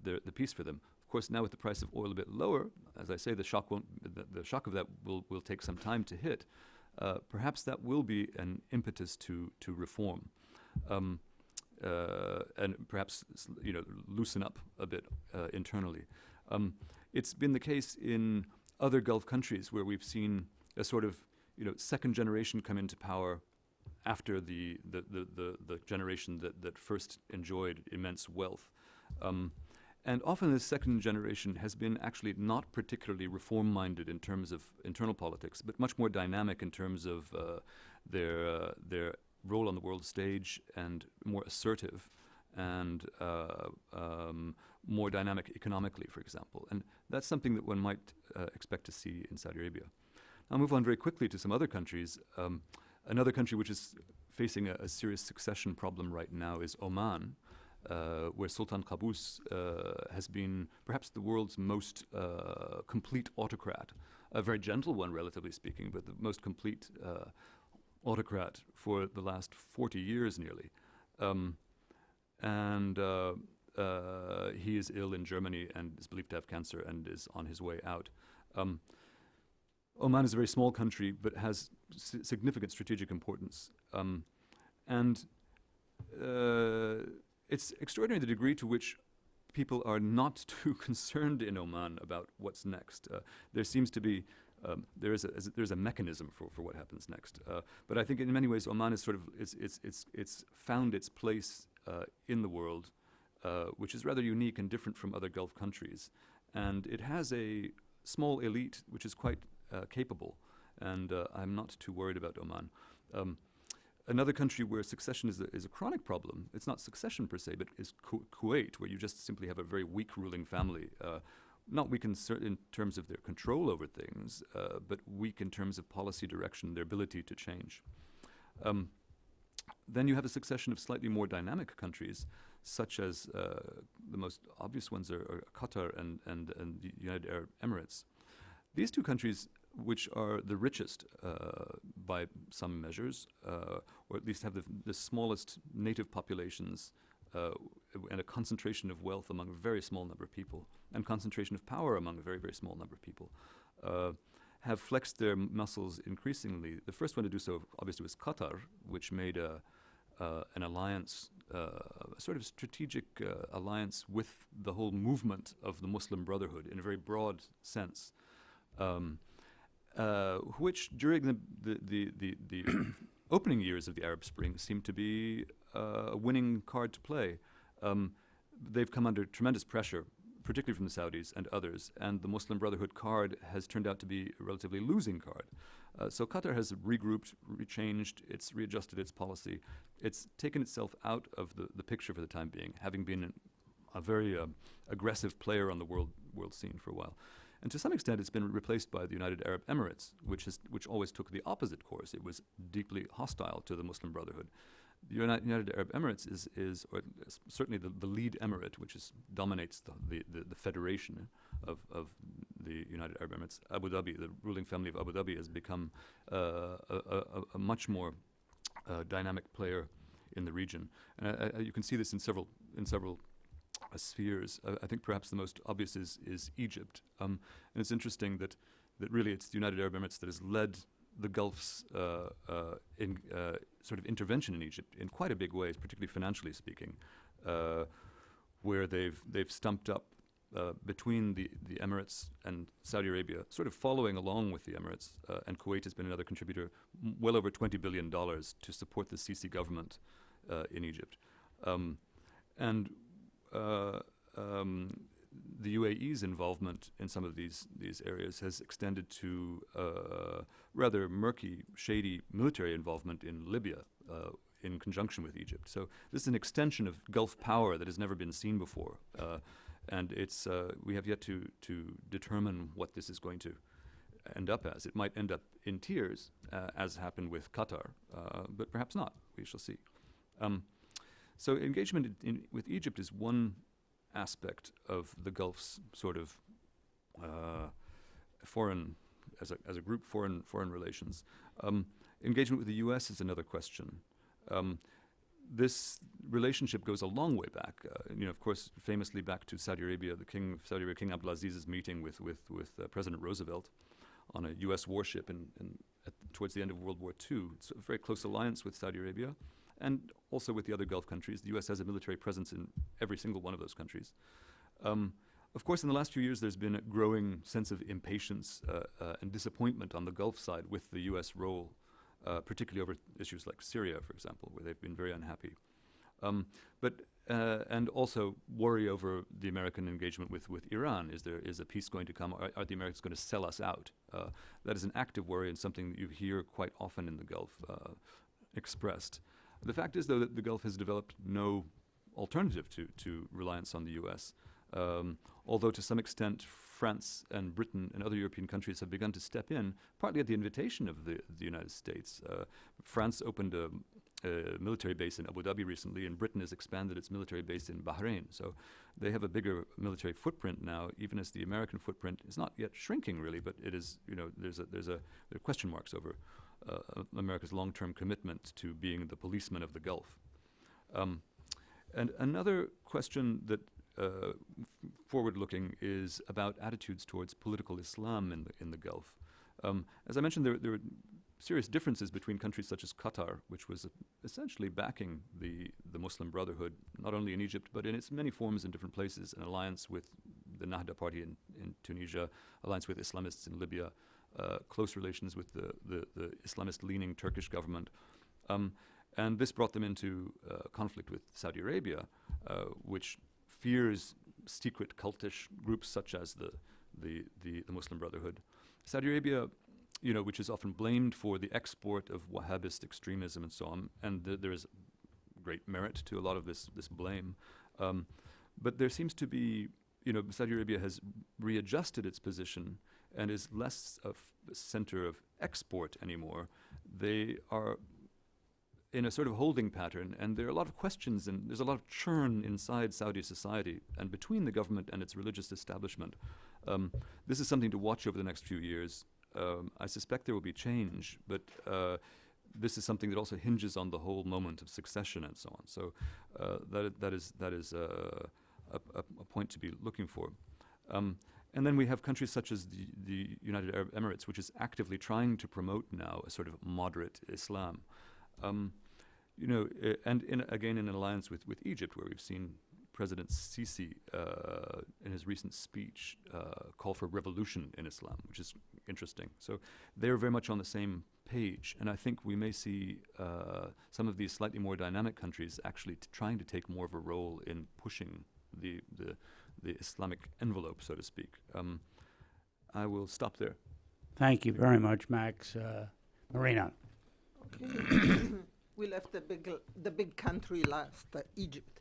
the peace for them. Of course, now with the price of oil a bit lower, as I say, the shock of that will take some time to hit. Perhaps that will be an impetus to reform, and perhaps loosen up a bit internally. It's been the case in other Gulf countries where we've seen a sort of second generation come into power after the generation that first enjoyed immense wealth. And often this second generation has been actually not particularly reform-minded in terms of internal politics, but much more dynamic in terms of their role on the world stage, and more assertive. and more dynamic economically, for example. And that's something that one might expect to see in Saudi Arabia. I'll move on very quickly to some other countries. Another country which is facing a serious succession problem right now is Oman, where Sultan Qaboos has been perhaps the world's most complete autocrat, a very gentle one, relatively speaking, but the most complete autocrat for the last 40 years nearly. He is ill in Germany and is believed to have cancer and is on his way out. Oman is a very small country, but has significant strategic importance. It's extraordinary the degree to which people are not too concerned in Oman about what's next. There seems to be there's a mechanism for what happens next. But I think in many ways Oman is sort of it's found its place in the world, which is rather unique and different from other Gulf countries. And it has a small elite which is quite capable, and I'm not too worried about Oman. Another country where succession is a chronic problem, it's not succession per se, but is Kuwait, where you just simply have a very weak ruling family. Not weak in terms of their control over things, but weak in terms of policy direction, their ability to change. Then you have a succession of slightly more dynamic countries, such as the most obvious ones are Qatar and the United Arab Emirates. These two countries, which are the richest by some measures, or at least have the smallest native populations and a concentration of wealth among a very small number of people, and concentration of power among a very, very small number of people, have flexed their muscles increasingly. The first one to do so, obviously, was Qatar, which made an alliance, a sort of strategic alliance with the whole movement of the Muslim Brotherhood in a very broad sense, which during the opening years of the Arab Spring seemed to be a winning card to play. They've come under tremendous pressure, particularly from the Saudis and others, and the Muslim Brotherhood card has turned out to be a relatively losing card. So Qatar has regrouped, rechanged, it's readjusted its policy. It's taken itself out of the picture for the time being, having been a very aggressive player on the world scene for a while. And to some extent, it's been replaced by the United Arab Emirates, which always took the opposite course. It was deeply hostile to the Muslim Brotherhood. The United Arab Emirates is or certainly the lead emirate, which dominates the federation of the United Arab Emirates. Abu Dhabi, the ruling family of Abu Dhabi, has become a much more dynamic player in the region. And you can see this in several spheres. I think perhaps the most obvious is Egypt. And it's interesting that really it's the United Arab Emirates that has led the Gulf's sort of intervention in Egypt in quite a big way, particularly financially speaking, where they've stumped up between the Emirates and Saudi Arabia, sort of following along with the Emirates, and Kuwait has been another contributor, well over $20 billion to support the Sisi government in Egypt. The UAE's involvement in some of these areas has extended to rather murky, shady military involvement in Libya in conjunction with Egypt. So this is an extension of Gulf power that has never been seen before. And we have yet to determine what this is going to end up as. It might end up in tears, as happened with Qatar, but perhaps not. We shall see. So engagement with Egypt is one aspect of the Gulf's sort of foreign relations. Engagement with the U.S. is another question. This relationship goes a long way back. Of course, famously back to Saudi Arabia, the King of Saudi Arabia, King Abdulaziz's meeting with President Roosevelt on a U.S. warship towards the end of World War II. It's a very close alliance with Saudi Arabia, and also with the other Gulf countries. The U.S. has a military presence in every single one of those countries. Of course, in the last few years, there's been a growing sense of impatience and disappointment on the Gulf side with the U.S. role, particularly over issues like Syria, for example, where they've been very unhappy. And also worry over the American engagement with Iran. Is a peace going to come? Are the Americans going to sell us out? That is an active worry and something that you hear quite often in the Gulf expressed. The fact is, though, that the Gulf has developed no alternative to reliance on the U.S. Although to some extent France and Britain and other European countries have begun to step in, partly at the invitation of the United States. France opened a military base in Abu Dhabi recently, and Britain has expanded its military base in Bahrain. So they have a bigger military footprint now, even as the American footprint is not yet shrinking really, but it is, there are question marks over America's long-term commitment to being the policeman of the Gulf. And another question that forward-looking is about attitudes towards political Islam in the Gulf. As I mentioned, there are serious differences between countries such as Qatar, which was essentially backing the Muslim Brotherhood, not only in Egypt, but in its many forms in different places, an alliance with the Nahda party in Tunisia, alliance with Islamists in Libya, close relations with the Islamist-leaning Turkish government. And this brought them into conflict with Saudi Arabia, which fears secret cultish groups such as the Muslim Brotherhood. Saudi Arabia, which is often blamed for the export of Wahhabist extremism and so on, and there is great merit to a lot of this blame. But there seems to be, Saudi Arabia has readjusted its position and is less a center of export anymore. They are in a sort of holding pattern, and there are a lot of questions, and there's a lot of churn inside Saudi society and between the government and its religious establishment. This is something to watch over the next few years. I suspect there will be change, but this is something that also hinges on the whole moment of succession and so on. So that is a point to be looking for. And then we have countries such as the United Arab Emirates, which is actively trying to promote now a sort of moderate Islam. And again in an alliance with Egypt, where we've seen President Sisi in his recent speech call for revolution in Islam, which is interesting. So they're very much on the same page, and I think we may see some of these slightly more dynamic countries actually trying to take more of a role in pushing the Islamic envelope, so to speak. I will stop there.
Thank you very much, Max. Marina.
We left the big country last, Egypt.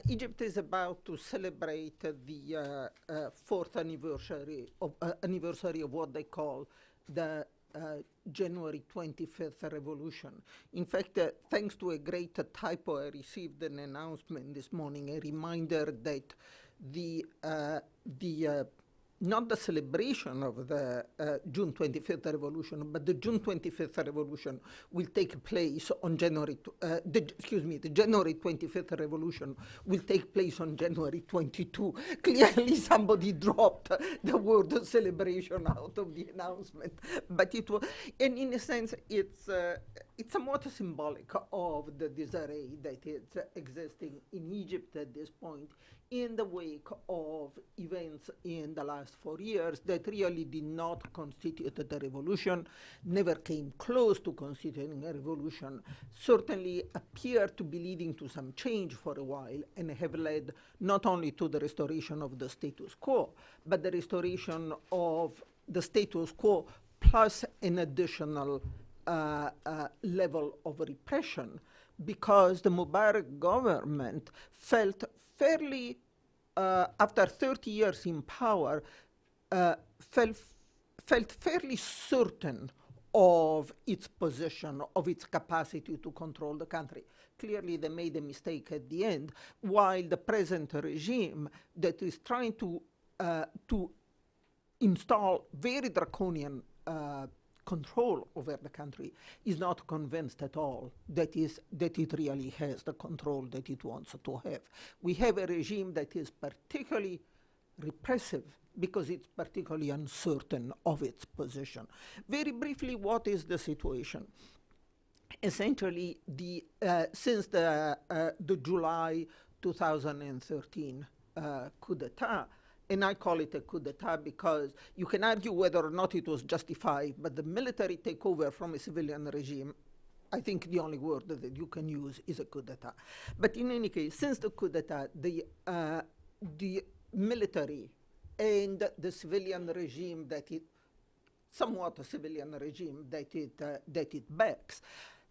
Egypt is about to celebrate the fourth anniversary of what they call the January 25th revolution. In fact, thanks to a great typo, I received an announcement this morning, a reminder that not the celebration of the June 25th revolution, but the June 25th revolution will take place on the January 25th revolution will take place on January 22. Clearly somebody dropped the word celebration out of the announcement, but it was, and in a sense, it's somewhat symbolic of the disarray that is existing in Egypt at this point, in the wake of events in the last 4 years that really did not constitute a revolution, never came close to constituting a revolution, certainly appeared to be leading to some change for a while, and have led not only to the restoration of the status quo, but the restoration of the status quo plus an additional level of repression, because the Mubarak government felt fairly, after 30 years in power, felt fairly certain of its position, of its capacity to control the country. Clearly, they made a mistake at the end, while the present regime that is trying to install very draconian control over the country is not convinced at all that it really has the control that it wants to have. We have a regime that is particularly repressive because it's particularly uncertain of its position. Very briefly, what is the situation? Essentially, since the July 2013 coup d'etat, and I call it a coup d'etat because you can argue whether or not it was justified, but the military takeover from a civilian regime, I think the only word that you can use is a coup d'etat. But in any case, since the coup d'etat, the military and the civilian regime somewhat a civilian regime that it backs,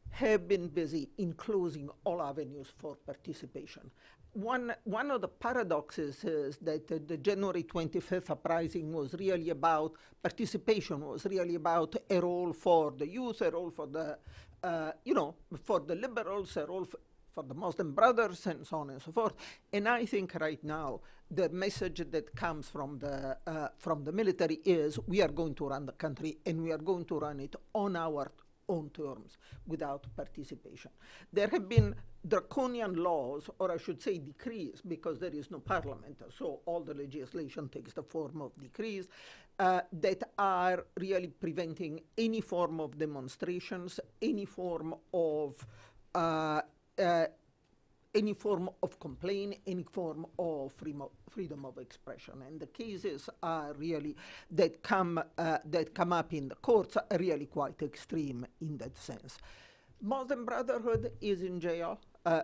have been busy in closing all avenues for participation. One of the paradoxes is that the January 25th uprising was really about participation, was really about a role for the youth, a role for the, for the liberals, a role for the Muslim Brothers, and so on and so forth. And I think right now the message that comes from the military is we are going to run the country, and we are going to run it on our own terms without participation. There have been draconian laws, or I should say decrees, because there is no parliament, so all the legislation takes the form of decrees, that are really preventing any form of demonstrations, any form of complaint, any form of freedom of expression. And the cases are really that come up in the courts are really quite extreme in that sense. Muslim Brotherhood is in jail.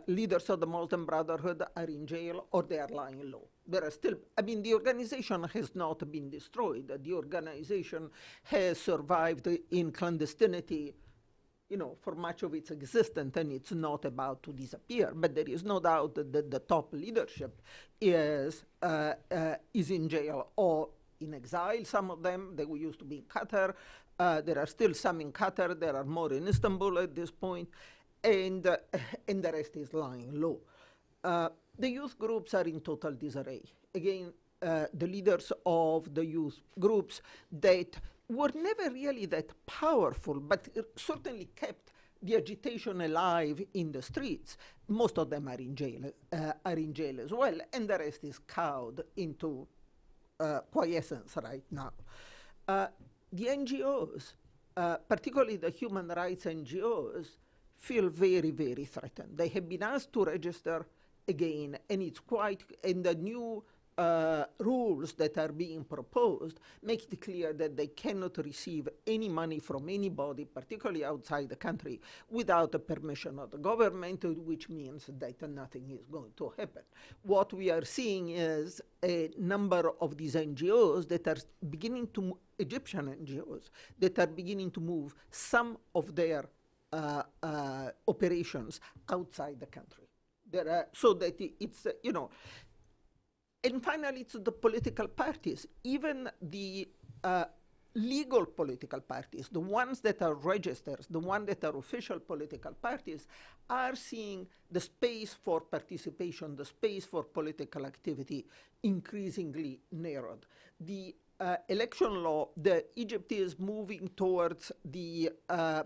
Leaders of the Muslim Brotherhood are in jail, or they are lying low. There are still, the organization has not been destroyed. The organization has survived in clandestinity, for much of its existence, and it's not about to disappear. But there is no doubt that the top leadership is in jail or in exile. Some of them, they used to be in Qatar. There are still some in Qatar. There are more in Istanbul at this point, and the rest is lying low. The youth groups are in total disarray. Again, the leaders of the youth groups that were never really that powerful, but certainly kept the agitation alive in the streets. Most of them are in jail as well, and the rest is cowed into quiescence right now. The NGOs, particularly the human rights NGOs, feel very, very threatened. They have been asked to register again, and the new rules that are being proposed make it clear that they cannot receive any money from anybody, particularly outside the country, without the permission of the government, which means that nothing is going to happen. What we are seeing is a number of these NGOs that are beginning to, Egyptian NGOs, that are beginning to move some of their operations outside the country. So that it's, and finally, it's the political parties, even the legal political parties, the ones that are registered, the ones that are official political parties, are seeing the space for participation, the space for political activity increasingly narrowed. The election law, Egypt is moving towards the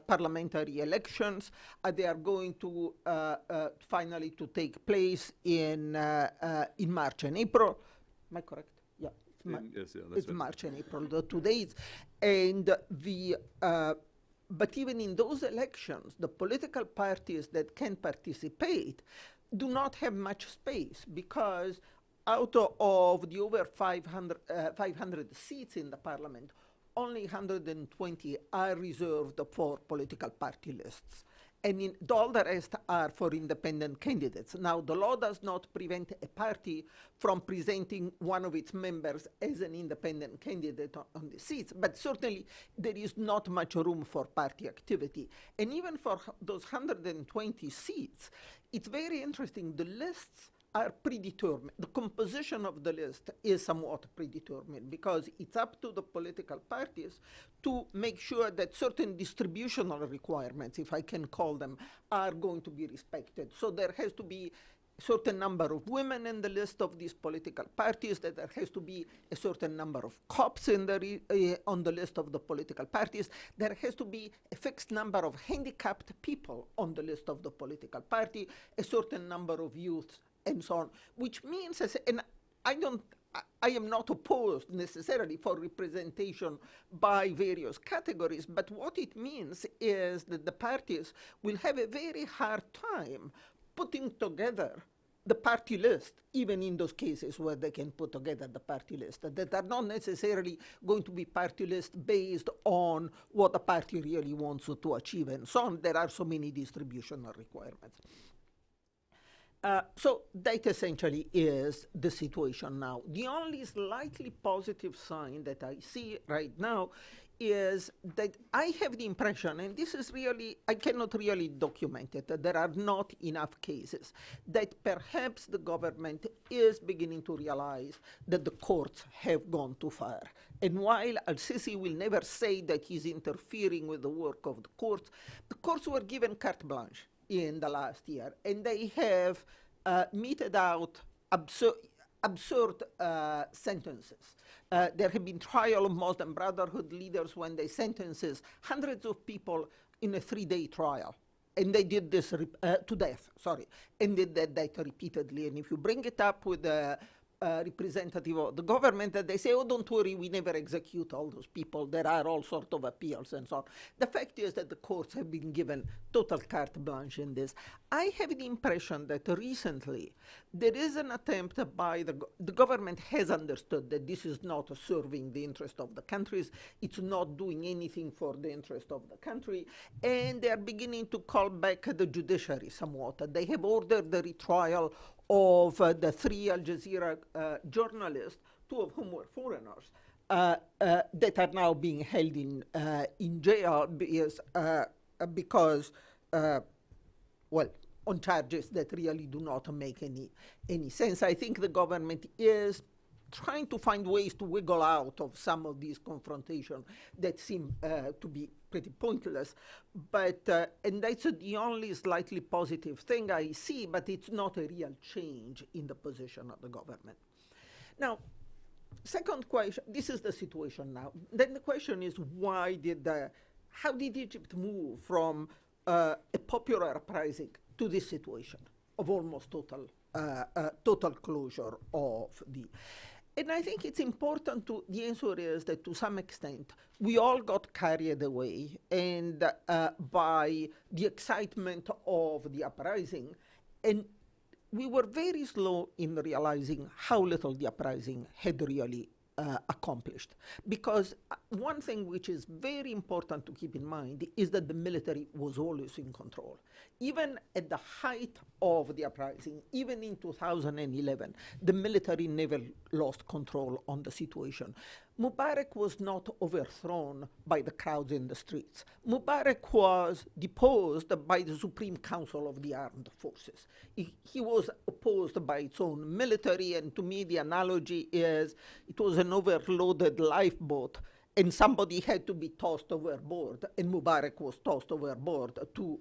parliamentary elections. They are going to finally to take place in March and April. Am I correct? Yeah.
Yes, yeah, that's
it's
right.
March and April, the 2 days. And but even in those elections, the political parties that can participate do not have much space, because out of the over 500 seats in the parliament, only 120 are reserved for political party lists. And all the rest are for independent candidates. Now, the law does not prevent a party from presenting one of its members as an independent candidate on the seats, but certainly there is not much room for party activity. And even for those 120 seats, it's very interesting. The lists are predetermined. The composition of the list is somewhat predetermined, because it's up to the political parties to make sure that certain distributional requirements, if I can call them, are going to be respected. So there has to be a certain number of women in the list of these political parties, that there has to be a certain number of cops in on the list of the political parties, there has to be a fixed number of handicapped people on the list of the political party, a certain number of youths, and so on, which means, and I am not opposed necessarily for representation by various categories, but what it means is that the parties will have a very hard time putting together the party list, even in those cases where they can put together the party list, that are not necessarily going to be party lists based on what the party really wants to achieve, and so on. There are so many distributional requirements. So that essentially is the situation now. The only slightly positive sign that I see right now is that I have the impression, and this is really, I cannot really document it, that there are not enough cases, that perhaps the government is beginning to realize that the courts have gone too far. And while al-Sisi will never say that he's interfering with the work of the courts were given carte blanche in the last year, and they have meted out absurd sentences. There have been trial of Muslim Brotherhood leaders when they sentences hundreds of people in a 3-day trial. And they did this to death, sorry, and did that repeatedly. And if you bring it up with the representative of the government, that they say, oh, don't worry, we never execute all those people. There are all sorts of appeals and so on. The fact is that the courts have been given total carte blanche in this. I have the impression that recently there is an attempt by the government has understood that this is not serving the interest of the countries. It's not doing anything for the interest of the country. And they are beginning to call back the judiciary somewhat. They have ordered the retrial of the 3 Al Jazeera journalists, 2 of whom were foreigners, that are now being held in jail because well, on charges that really do not make any sense. I think the government is trying to find ways to wiggle out of some of these confrontations that seem to be pretty pointless, but and that's the only slightly positive thing I see, but it's not a real change in the position of the government. Now, second question, this is the situation now. Then the question is, how did Egypt move from a popular uprising to this situation of almost total closure of the... And I think it's important the answer is that to some extent, we all got carried away and by the excitement of the uprising, and we were very slow in realizing how little the uprising had really accomplished. Because one thing which is very important to keep in mind is that the military was always in control. Even at the height of the uprising, even in 2011, the military never lost control on the situation. Mubarak was not overthrown by the crowds in the streets. Mubarak was deposed by the Supreme Council of the Armed Forces. He was opposed by its own military, and to me the analogy is it was an overloaded lifeboat and somebody had to be tossed overboard, and Mubarak was tossed overboard to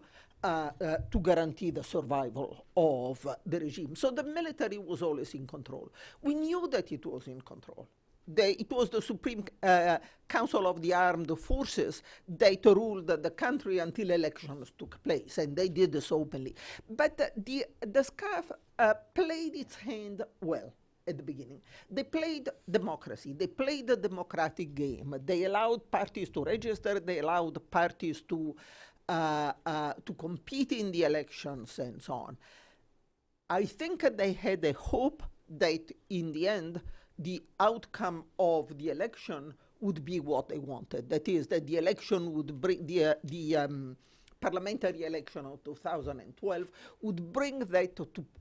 guarantee the survival of the regime. So the military was always in control. We knew that it was in control. It was the Supreme Council of the Armed Forces that ruled the country until elections took place, and they did this openly. But the SCAF played its hand well at the beginning. They played democracy. They played the democratic game. They allowed parties to register. They allowed parties to compete in the elections and so on. I think they had a hope that in the end, the outcome of the election would be what they wanted. That is, that the election would bring the parliamentary election of 2012 would bring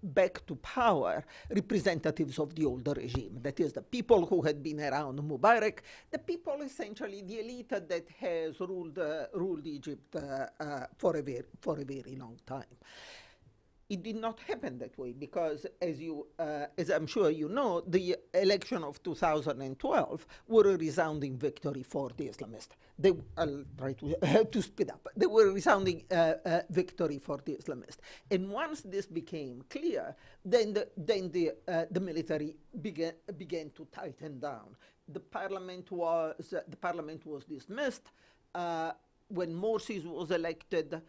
back to power representatives of the older regime. That is, the people who had been around Mubarak, the people essentially, the elite that has ruled Egypt for a very long time. It did not happen that way because, as I'm sure you know, the election of 2012 were a resounding victory for the Islamists. I'll try to speed up. They were a resounding victory for the Islamists. And once this became clear, then the military began to tighten down. The parliament was dismissed. When Morsi was elected,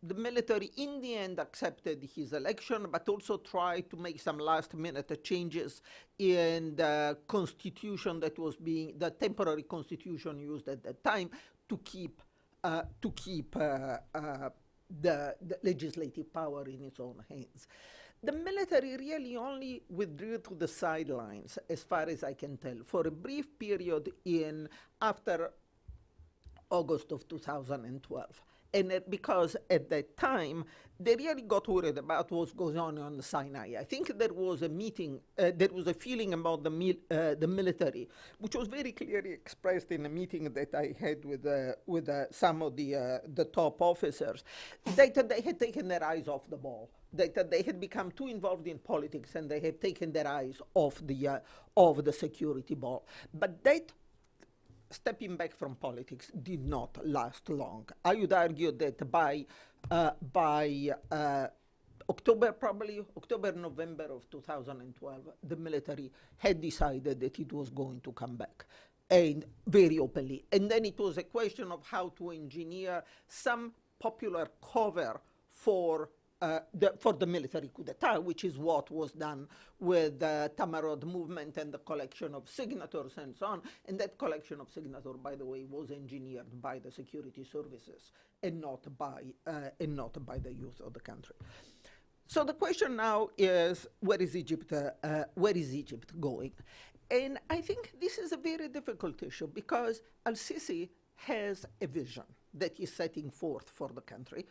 the military in the end accepted his election, but also tried to make some last-minute changes in the constitution that was the temporary constitution used at that time to keep the legislative power in its own hands. The military really only withdrew to the sidelines, as far as I can tell, for a brief period after August of 2012. And because at that time, they really got worried about what was going on the Sinai. I think there was a meeting, there was a feeling about the military, which was very clearly expressed in a meeting that I had with some of the top officers, that they had taken their eyes off the ball, that they had become too involved in politics and they had taken their eyes off the security ball. But that stepping back from politics did not last long. I would argue that by October, November of 2012, the military had decided that it was going to come back, and very openly. And then it was a question of how to engineer some popular cover for the military coup d'etat, which is what was done with the Tamarod movement and the collection of signatures and so on. And that collection of signatures, by the way, was engineered by the security services and not by the youth of the country. So the question now is, where is Egypt going? And I think this is a very difficult issue because al-Sisi has a vision that he's setting forth for the country,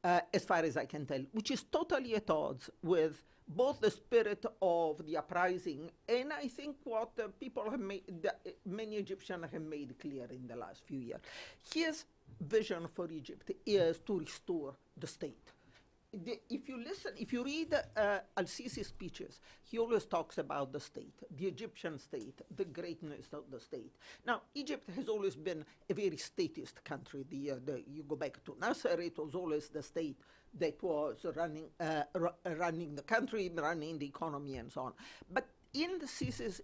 as far as I can tell, which is totally at odds with both the spirit of the uprising and I think what people have made, many Egyptians have made clear in the last few years. His vision for Egypt is to restore the state. If you read al-Sisi's speeches, he always talks about the state, the Egyptian state, the greatness of the state. Now, Egypt has always been a very statist country. You go back to Nasser, it was always the state that was running the country, running the economy, and so on. But in the Sisi's,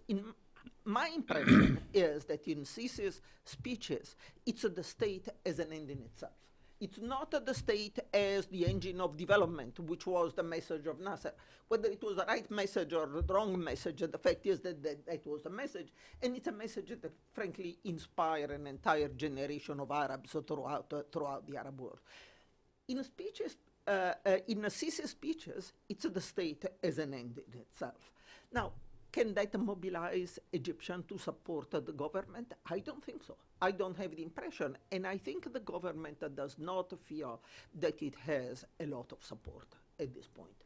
my impression is that in Sisi's speeches, it's the state as an end in itself. It's not the state as the engine of development, which was the message of Nasser. Whether it was the right message or the wrong message, the fact is that that was the message. And it's a message that, frankly, inspired an entire generation of Arabs throughout the Arab world. In speeches, in Sisi's speeches, it's the state as an end in itself. Now, can that mobilize Egyptians to support the government? I don't think so. I don't have the impression. And I think the government does not feel that it has a lot of support at this point.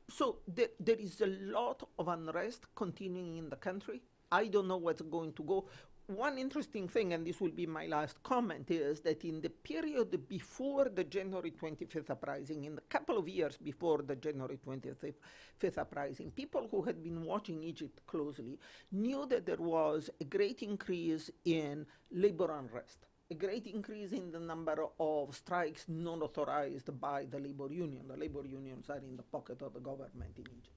So there is a lot of unrest continuing in the country. I don't know what's going to go. One interesting thing, and this will be my last comment, is that in the period before the January 25th uprising, in the couple of years before the January 25th uprising, people who had been watching Egypt closely knew that there was a great increase in labor unrest, a great increase in the number of strikes not authorized by the labor union. The labor unions are in the pocket of the government in Egypt.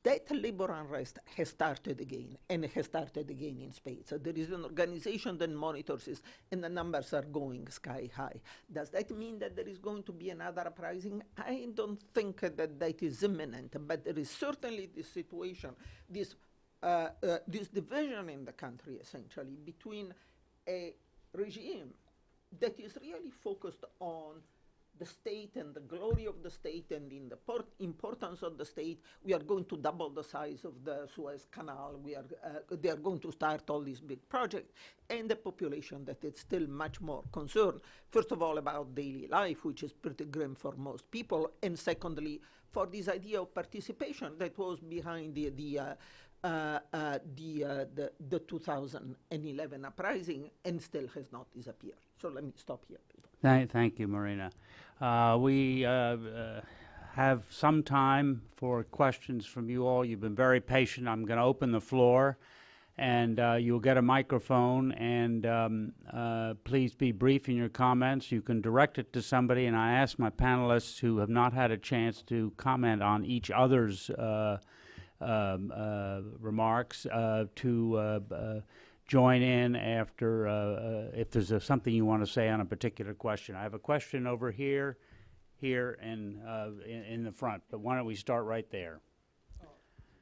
That labor unrest has started again, and it has started again in spades. So there is an organization that monitors this, and the numbers are going sky high. Does that mean that there is going to be another uprising? I don't think that is imminent, but there is certainly this situation, this division in the country, essentially, between a regime that is really focused on the state and the glory of the state and in the importance of the state. We are going to double the size of the Suez Canal. They are going to start all these big projects. And the population that is still much more concerned, first of all, about daily life, which is pretty grim for most people. And secondly, for this idea of participation that was behind the 2011 uprising and still has not disappeared. So let me stop here, Peter.
Thank you, Marina. We have some time for questions from you all. You've been very patient. I'm going to open the floor, and you'll get a microphone. And please be brief in your comments. You can direct it to somebody, and I ask my panelists who have not had a chance to comment on each other's remarks to join in after if there's something you want to say on a particular question. I have a question over here, and in the front, but why don't we start right there?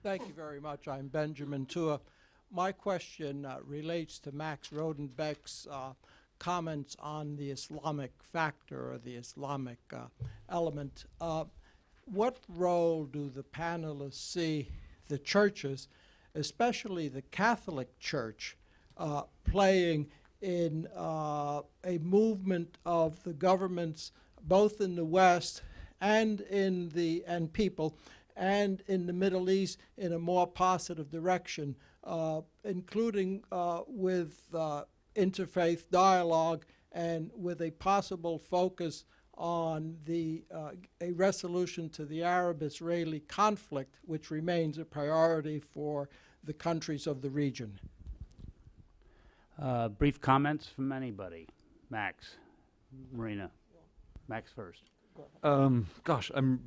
Thank you very much. I'm Benjamin Tua. My question relates to Max Rodenbeck's comments on the Islamic factor or the Islamic element. What role do the panelists see the churches, especially the Catholic Church, playing in a movement of the governments both in the West and people and in the Middle East in a more positive direction, including with interfaith dialogue and with a possible focus on a resolution to the Arab-Israeli conflict, which remains a priority for the countries of the region.
Brief comments from anybody? Max, Marina. Max first.
Gosh, I'm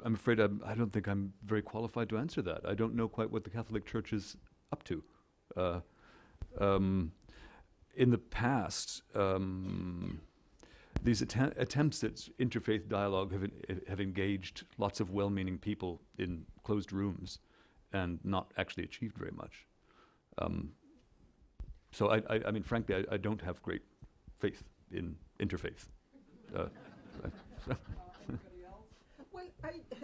afraid I don't think I'm very qualified to answer that. I don't know quite what the Catholic Church is up to. In the past, these attempts at interfaith dialogue have engaged lots of well-meaning people in closed rooms and not actually achieved very much. So I mean, frankly, I don't have great faith in interfaith.
Well,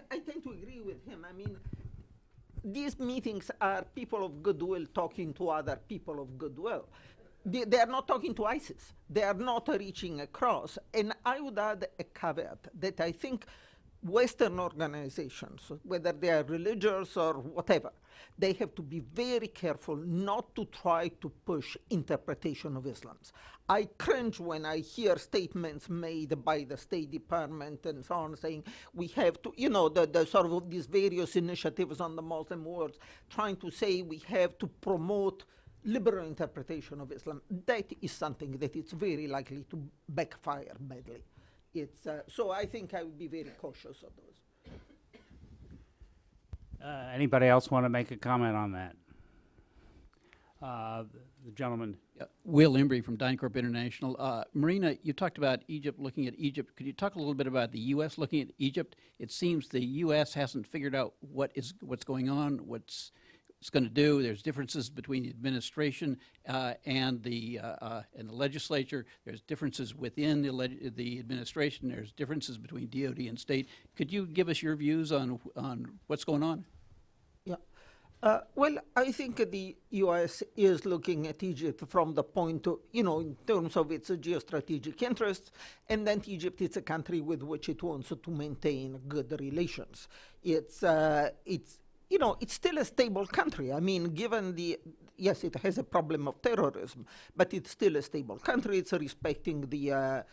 I tend to agree with him. I mean, these meetings are people of goodwill talking to other people of goodwill. They are not talking to ISIS. They are not reaching across. And I would add a caveat that I think Western organizations, whether they are religious or whatever, they have to be very careful not to try to push interpretation of Islam. I cringe when I hear statements made by the State Department and so on saying we have to, you know, the sort of these various initiatives on the Muslim world trying to say we have to promote liberal interpretation of Islam. That is something that is very likely to backfire badly. So I think I would be very cautious of those.
Anybody else want to make a comment on that? The gentleman.
Will Embry from DynCorp International. Marina, you talked about Egypt, looking at Egypt. Could you talk a little bit about the U.S. looking at Egypt? It seems the U.S. hasn't figured out what's going on, what's it's going to do. There's differences between the administration and the legislature. There's differences within the administration. There's differences between DOD and state. Could you give us your views on what's going on?
Yeah. Well, I think the U.S. is looking at Egypt from the point of, you know, in terms of its geostrategic interests, and then Egypt is a country with which it wants to maintain good relations. You know, it's still a stable country. I mean, given yes, it has a problem of terrorism, but it's still a stable country. It's respecting the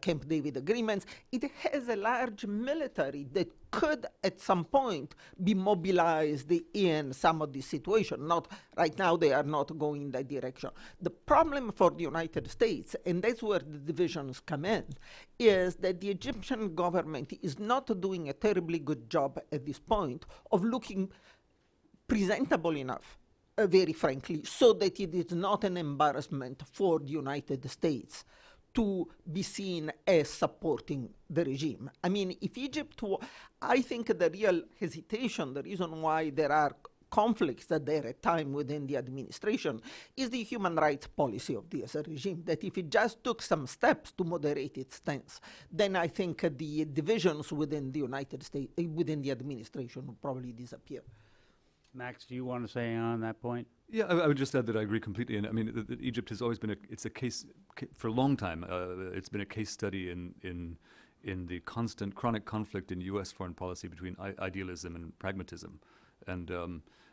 Camp David agreements. It has a large military that could, at some point, be mobilized in some of these situations. Not right now; they are not going in that direction. The problem for the United States, and that's where the divisions come in, is that the Egyptian government is not doing a terribly good job at this point of looking presentable enough, very frankly, so that it is not an embarrassment for the United States to be seen as supporting the regime. I mean, if Egypt, I think the real hesitation, the reason why there are conflicts that there at time within the administration is the human rights policy of this regime, that if it just took some steps to moderate its stance, then I think the divisions within the United States, within the administration would probably disappear.
Max, do you want to say on that point?
Yeah, I would just add that I agree completely. And I mean, Egypt has always been it's a case for a long time. It's been a case study in the constant chronic conflict in U.S. foreign policy between idealism and pragmatism, and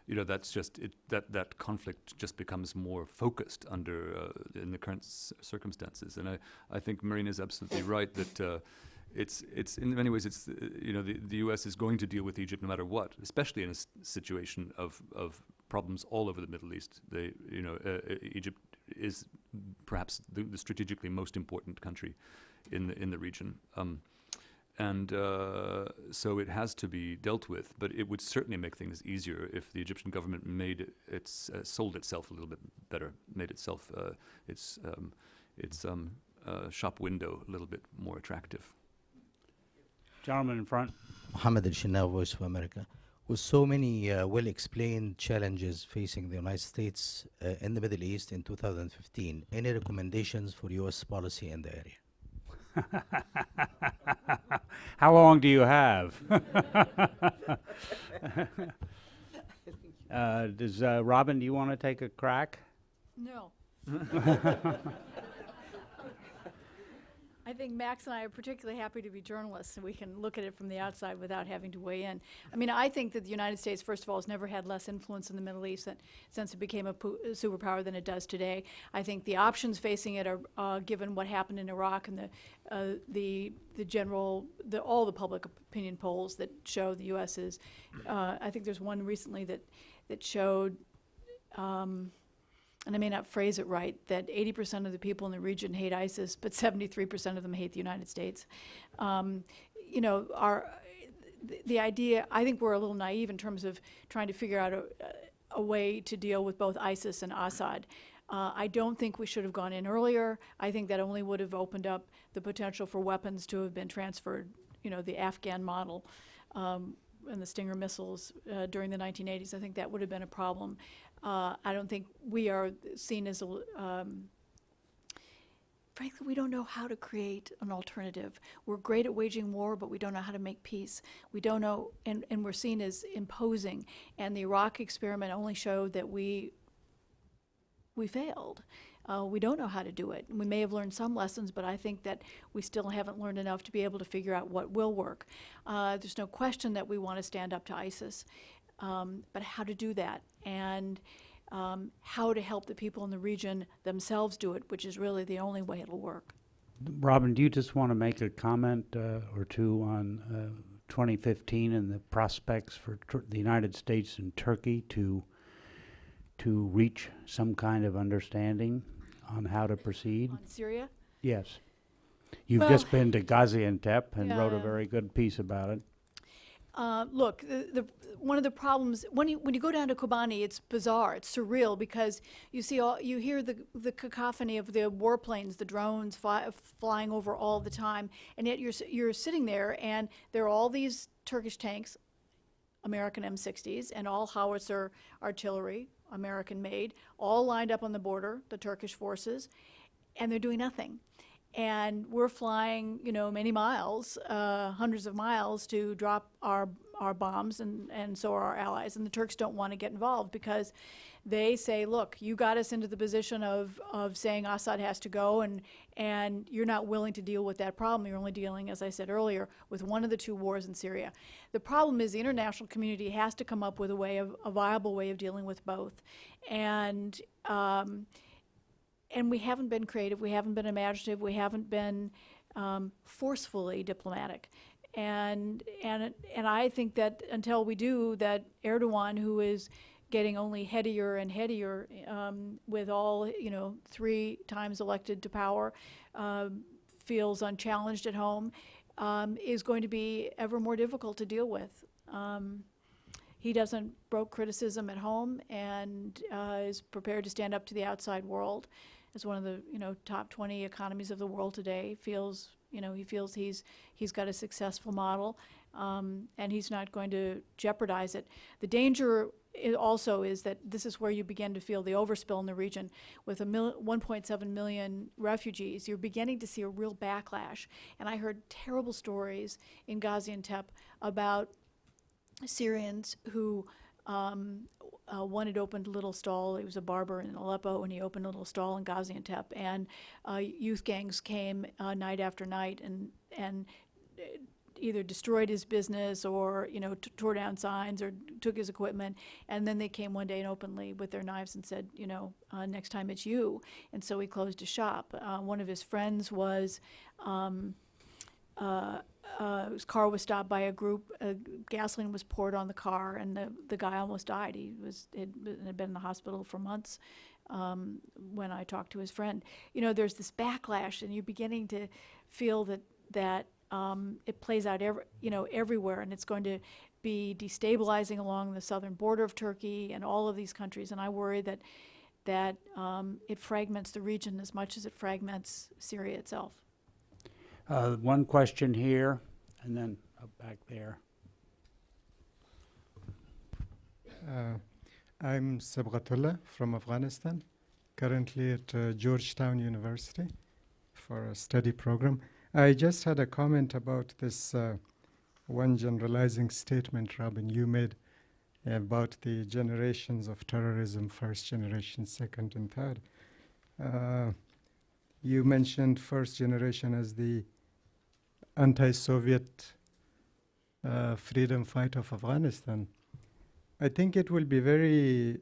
you know, that's just that conflict just becomes more focused under in the current circumstances. And I think Marina is absolutely right that. It's in many ways you know, the U.S. is going to deal with Egypt no matter what, especially in a situation of problems all over the Middle East. Egypt is perhaps the strategically most important country in the region, and so it has to be dealt with. But it would certainly make things easier if the Egyptian government sold itself a little bit better, made itself its shop window a little bit more attractive.
Gentleman in front.
Mohammed Al-Shinnaw, Voice of America. With so many well-explained challenges facing the United States in the Middle East in 2015, any recommendations for U.S. policy in the area?
How long do you have? Robin, do you want to take a crack?
No. I think Max and I are particularly happy to be journalists, and we can look at it from the outside without having to weigh in. I mean, I think that the United States, first of all, has never had less influence in the Middle East since it became a superpower than it does today. I think the options facing it are, given what happened in Iraq and all the public opinion polls that show the U.S. is, I think there's one recently that showed, and I may not phrase it right, that 80% of the people in the region hate ISIS, but 73% of them hate the United States. You know, the idea, I think we're a little naive in terms of trying to figure out a way to deal with both ISIS and Assad. I don't think we should have gone in earlier. I think that only would have opened up the potential for weapons to have been transferred, you know, the Afghan model and the Stinger missiles during the 1980s. I think that would have been a problem. I don't think we are seen as frankly, we don't know how to create an alternative. We're great at waging war, but we don't know how to make peace. We don't know, and we're seen as imposing. And the Iraq experiment only showed that we failed. We don't know how to do it. We may have learned some lessons, but I think that we still haven't learned enough to be able to figure out what will work. There's no question that we want to stand up to ISIS, but how to do that, and how to help the people in the region themselves do it, which is really the only way it'll work.
Robin, do you just want to make a comment or two on 2015 and the prospects for the United States and Turkey to reach some kind of understanding on how to proceed?
On Syria?
Yes. You've
Well,
just been to Gaziantep and wrote a
yeah.
very good piece about it.
Look, one of the problems when you go down to Kobani, it's bizarre, it's surreal, because you hear the cacophony of the warplanes, the drones flying over all the time, and yet you're sitting there, and there are all these Turkish tanks, American M60s, and all howitzer artillery, American made, all lined up on the border, the Turkish forces, and they're doing nothing. And we're flying, you know, many miles, hundreds of miles, to drop our bombs, and so are our allies. And the Turks don't want to get involved because they say, look, you got us into the position of saying Assad has to go, and you're not willing to deal with that problem. You're only dealing, as I said earlier, with one of the two wars in Syria. The problem is the international community has to come up with a viable way of dealing with both. And we haven't been creative, we haven't been imaginative, we haven't been forcefully diplomatic. And I think that until we do, that Erdogan, who is getting only headier and headier with all, 3 times elected to power, feels unchallenged at home, is going to be ever more difficult to deal with. He doesn't broke criticism at home, and is prepared to stand up to the outside world. As one of the top 20 economies of the world today, he feels he's got a successful model, and he's not going to jeopardize it. The danger also is that this is where you begin to feel the overspill in the region. With 1.7 million refugees, you're beginning to see a real backlash. And I heard terrible stories in Gaziantep about Syrians who one had opened a little stall. He was a barber in Aleppo, and he opened a little stall in Gaziantep. And youth gangs came night after night and either destroyed his business or tore down signs or took his equipment. And then they came one day and openly with their knives and said, next time it's you. And so he closed his shop. One of his friends was. His car was stopped by a group. Gasoline was poured on the car, and the guy almost died. He had been in the hospital for months when I talked to his friend. There's this backlash, and you're beginning to feel that it plays out everywhere, and it's going to be destabilizing along the southern border of Turkey and all of these countries. And I worry that it fragments the region as much as it fragments Syria itself.
One question here, and then back there.
I'm Sabghatullah from Afghanistan, currently at Georgetown University for a study program. I just had a comment about this one generalizing statement, Robin, you made about the generations of terrorism, first generation, second, and third. You mentioned first generation as the anti-Soviet freedom fight of Afghanistan. I think it will be very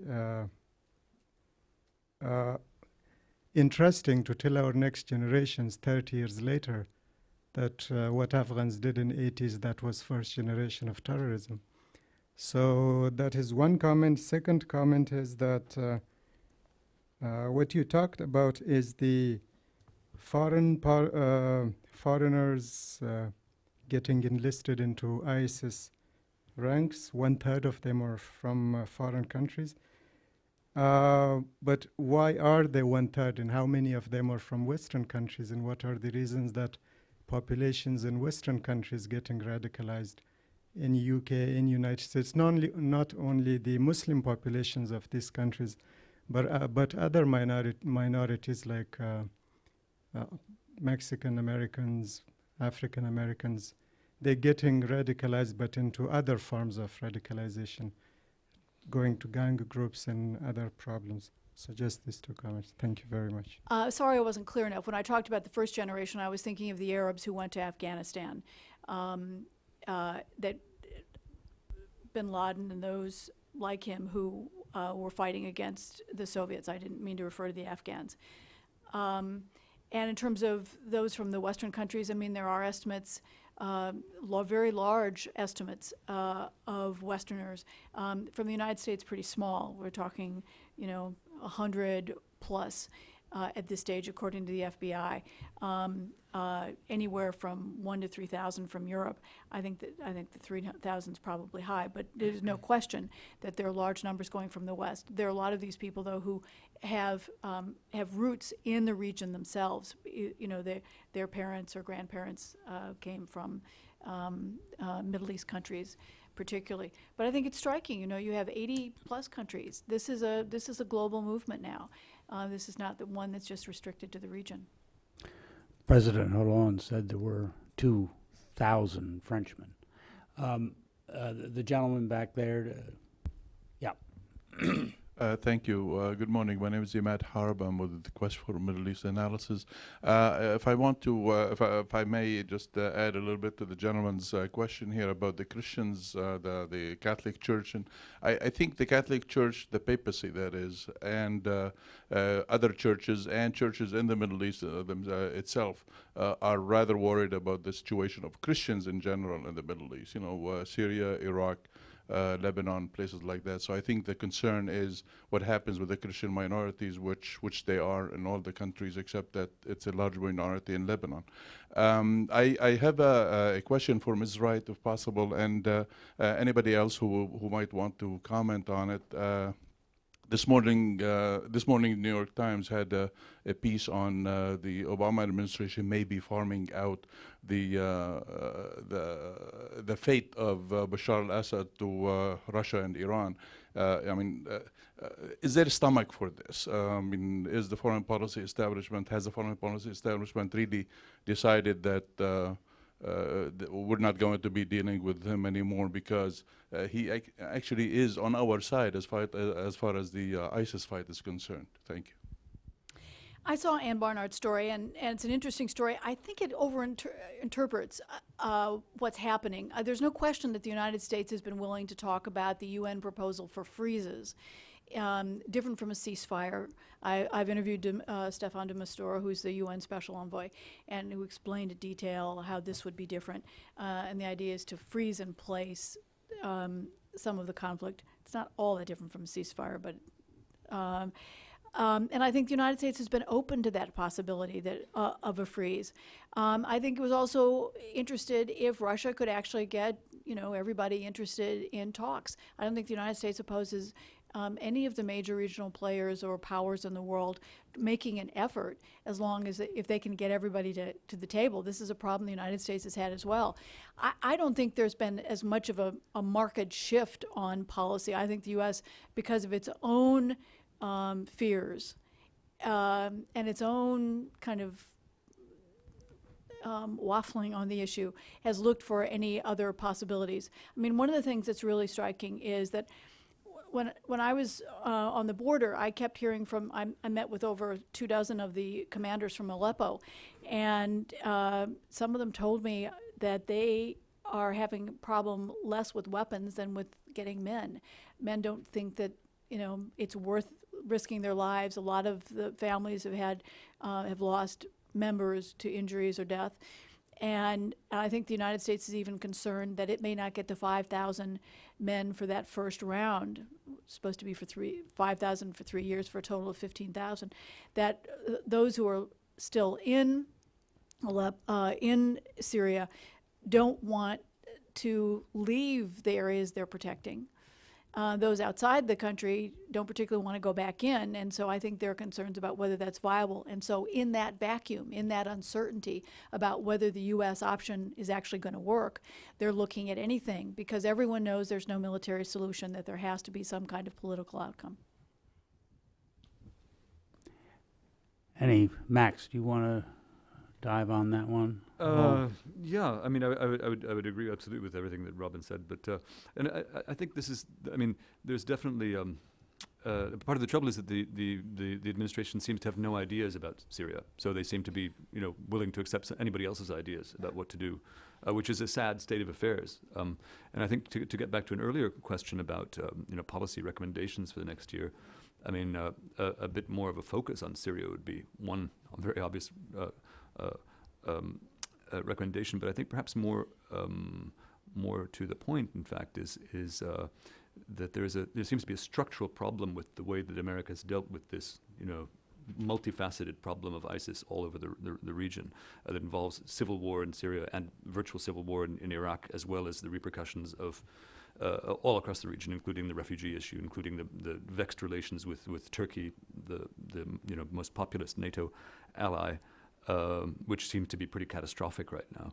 interesting to tell our next generations 30 years later that what Afghans did in the 80s, that was first generation of terrorism. So that is one comment. Second comment is that what you talked about is the foreigners getting enlisted into ISIS ranks. 1/3 of them are from foreign countries. But why are they 1/3, and how many of them are from Western countries, and what are the reasons that populations in Western countries getting radicalized in UK, in United States, not only the Muslim populations of these countries, but other minorities like Mexican Americans, African Americans, they're getting radicalized, but into other forms of radicalization, going to gang groups and other problems. So just these two comments. Thank you very much.
Sorry I wasn't clear enough. When I talked about the first generation, I was thinking of the Arabs who went to Afghanistan. That bin Laden and those like him who were fighting against the Soviets. I didn't mean to refer to the Afghans. And in terms of those from the Western countries, I mean, there are estimates, very large estimates of Westerners. From the United States, pretty small. We're talking, 100 plus at this stage, according to the FBI. Anywhere from 1,000 to 3,000 from Europe. I think the 3,000 is probably high, but there's no question that there are large numbers going from the West. There are a lot of these people, though, who have roots in the region themselves. Their parents or grandparents came from Middle East countries, particularly. But I think it's striking. You have 80 plus countries. This is a global movement now. This is not the one that's just restricted to the region.
President Hollande said there were 2,000 Frenchmen. The gentleman back there, yeah.
Thank you. Good morning. My name is Imad Harb. I'm with the Quest for Middle East Analysis. If I may just add a little bit to the gentleman's question here about the Christians, the Catholic Church, and I think the Catholic Church, the papacy that is, and other churches and churches in the Middle East itself are rather worried about the situation of Christians in general in the Middle East. Syria, Iraq, Lebanon, places like that. So I think the concern is what happens with the Christian minorities, which they are in all the countries except that it's a large minority in Lebanon. I have a question for Ms. Wright, if possible, and anybody else who might want to comment on it. This morning, New York Times had a piece on the Obama administration may be farming out the fate of Bashar al-Assad to Russia and Iran. Is there a stomach for this? Has the foreign policy establishment really decided that we're not going to be dealing with him anymore because he actually is on our side as far as the ISIS fight is concerned? Thank you.
I saw Ann Barnard's story, and it's an interesting story. I think it overinterprets what's happening. There's no question that the United States has been willing to talk about the UN proposal for freezes, different from a ceasefire. I've interviewed Stefan de Mistura, who's the UN Special Envoy, and who explained in detail how this would be different. And the idea is to freeze in place some of the conflict. It's not all that different from a ceasefire, but and I think the United States has been open to that possibility of a freeze. I think it was also interested if Russia could actually get everybody interested in talks. I don't think the United States opposes any of the major regional players or powers in the world making an effort, as long as if they can get everybody to the table. This is a problem the United States has had as well. I don't think there's been as much of a marked shift on policy. I think the U.S., because of its own fears and its own kind of waffling on the issue, has looked for any other possibilities. I mean, one of the things that's really striking is that when I was on the border, I kept hearing from, I met with over 24 of the commanders from Aleppo, and some of them told me that they are having a problem less with weapons than with getting men. Men don't think that, you know, it's worth risking their lives. A lot of the families have lost members to injuries or death. And I think the United States is even concerned that it may not get to 5,000 men for that first round. It's supposed to be for 5,000 for 3 years for a total of 15,000. That those who are still in Syria don't want to leave the areas they're protecting. Those outside the country don't particularly want to go back in, and so I think there are concerns about whether that's viable. And so in that vacuum, in that uncertainty about whether the U.S. option is actually going to work, they're looking at anything, because everyone knows there's no military solution, that there has to be some kind of political outcome.
Max, do you want to dive on that one?
Yeah, I mean, I would agree absolutely with everything that Robin said, but and I think this is, I mean, there's definitely part of the trouble is that the administration seems to have no ideas about Syria, so they seem to be, you know, willing to accept anybody else's ideas about what to do, which is a sad state of affairs. And I think to get back to an earlier question about you know, policy recommendations for the next year, I mean, a bit more of a focus on Syria would be one very obvious recommendation, but I think perhaps more to the point, in fact, is that there seems to be a structural problem with the way that America has dealt with this, you know, multifaceted problem of ISIS all over the region that involves civil war in Syria and virtual civil war in Iraq, as well as the repercussions of all across the region, including the refugee issue, including the vexed relations with Turkey, the you know, most populous NATO ally, which seem to be pretty catastrophic right now.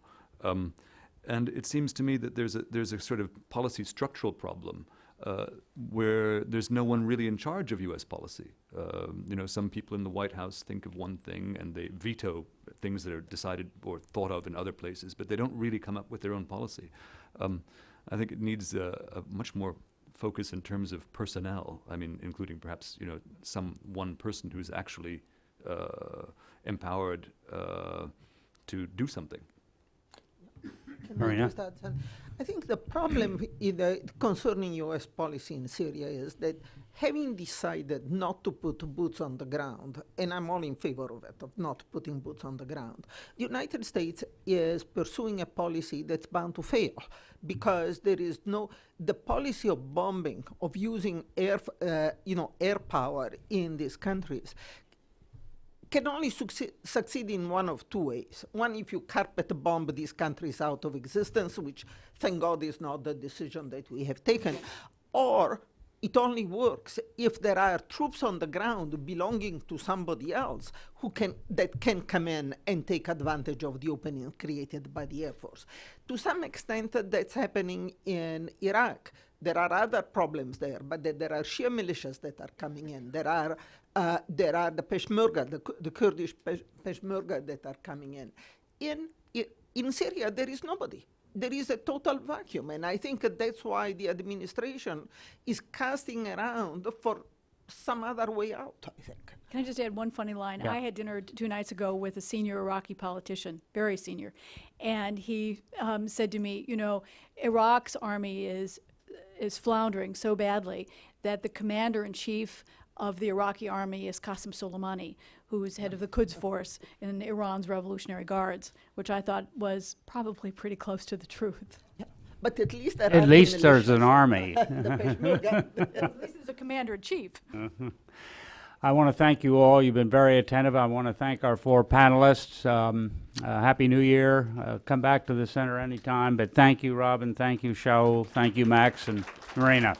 And it seems to me that there's a sort of policy structural problem where there's no one really in charge of U.S. policy. You know, some people in the White House think of one thing and they veto things that are decided or thought of in other places, but they don't really come up with their own policy. I think it needs a much more focus in terms of personnel. I mean, including perhaps, you know, one person who's actually empowered to do something.
Marina?
I think the problem concerning U.S. policy in Syria is that having decided not to put boots on the ground, and I'm all in favor of it, of not putting boots on the ground, the United States is pursuing a policy that's bound to fail, because there is the policy of bombing, of using air power in these countries, can only succeed in one of two ways. One, if you carpet bomb these countries out of existence, which, thank God, is not the decision that we have taken, or it only works if there are troops on the ground belonging to somebody else that can come in and take advantage of the opening created by the Air Force. To some extent, that's happening in Iraq. There are other problems there, but there are Shia militias that are coming in. There are the Peshmerga, the Kurdish Peshmerga that are coming in. In Syria, there is nobody. There is a total vacuum, and I think that's why the administration is casting around for some other way out, I think.
Can I just add one funny line?
Yeah.
I had dinner 2 nights ago with a senior Iraqi politician, very senior, and he said to me, you know, Iraq's army is floundering so badly that the commander-in-chief of the Iraqi army is Qasem Soleimani, who is head of the Quds force in Iran's Revolutionary Guards, which I thought was probably pretty close to the truth.
Yeah. But at least there
At
are
least
the
there's an
militias.
army.
The Peshmerga.
At least there's a commander-in-chief.
I want to thank you all. You've been very attentive. I want to thank our 4 panelists. Happy New Year. Come back to the center anytime. But thank you, Robin. Thank you, Shaul. Thank you, Max and Marina.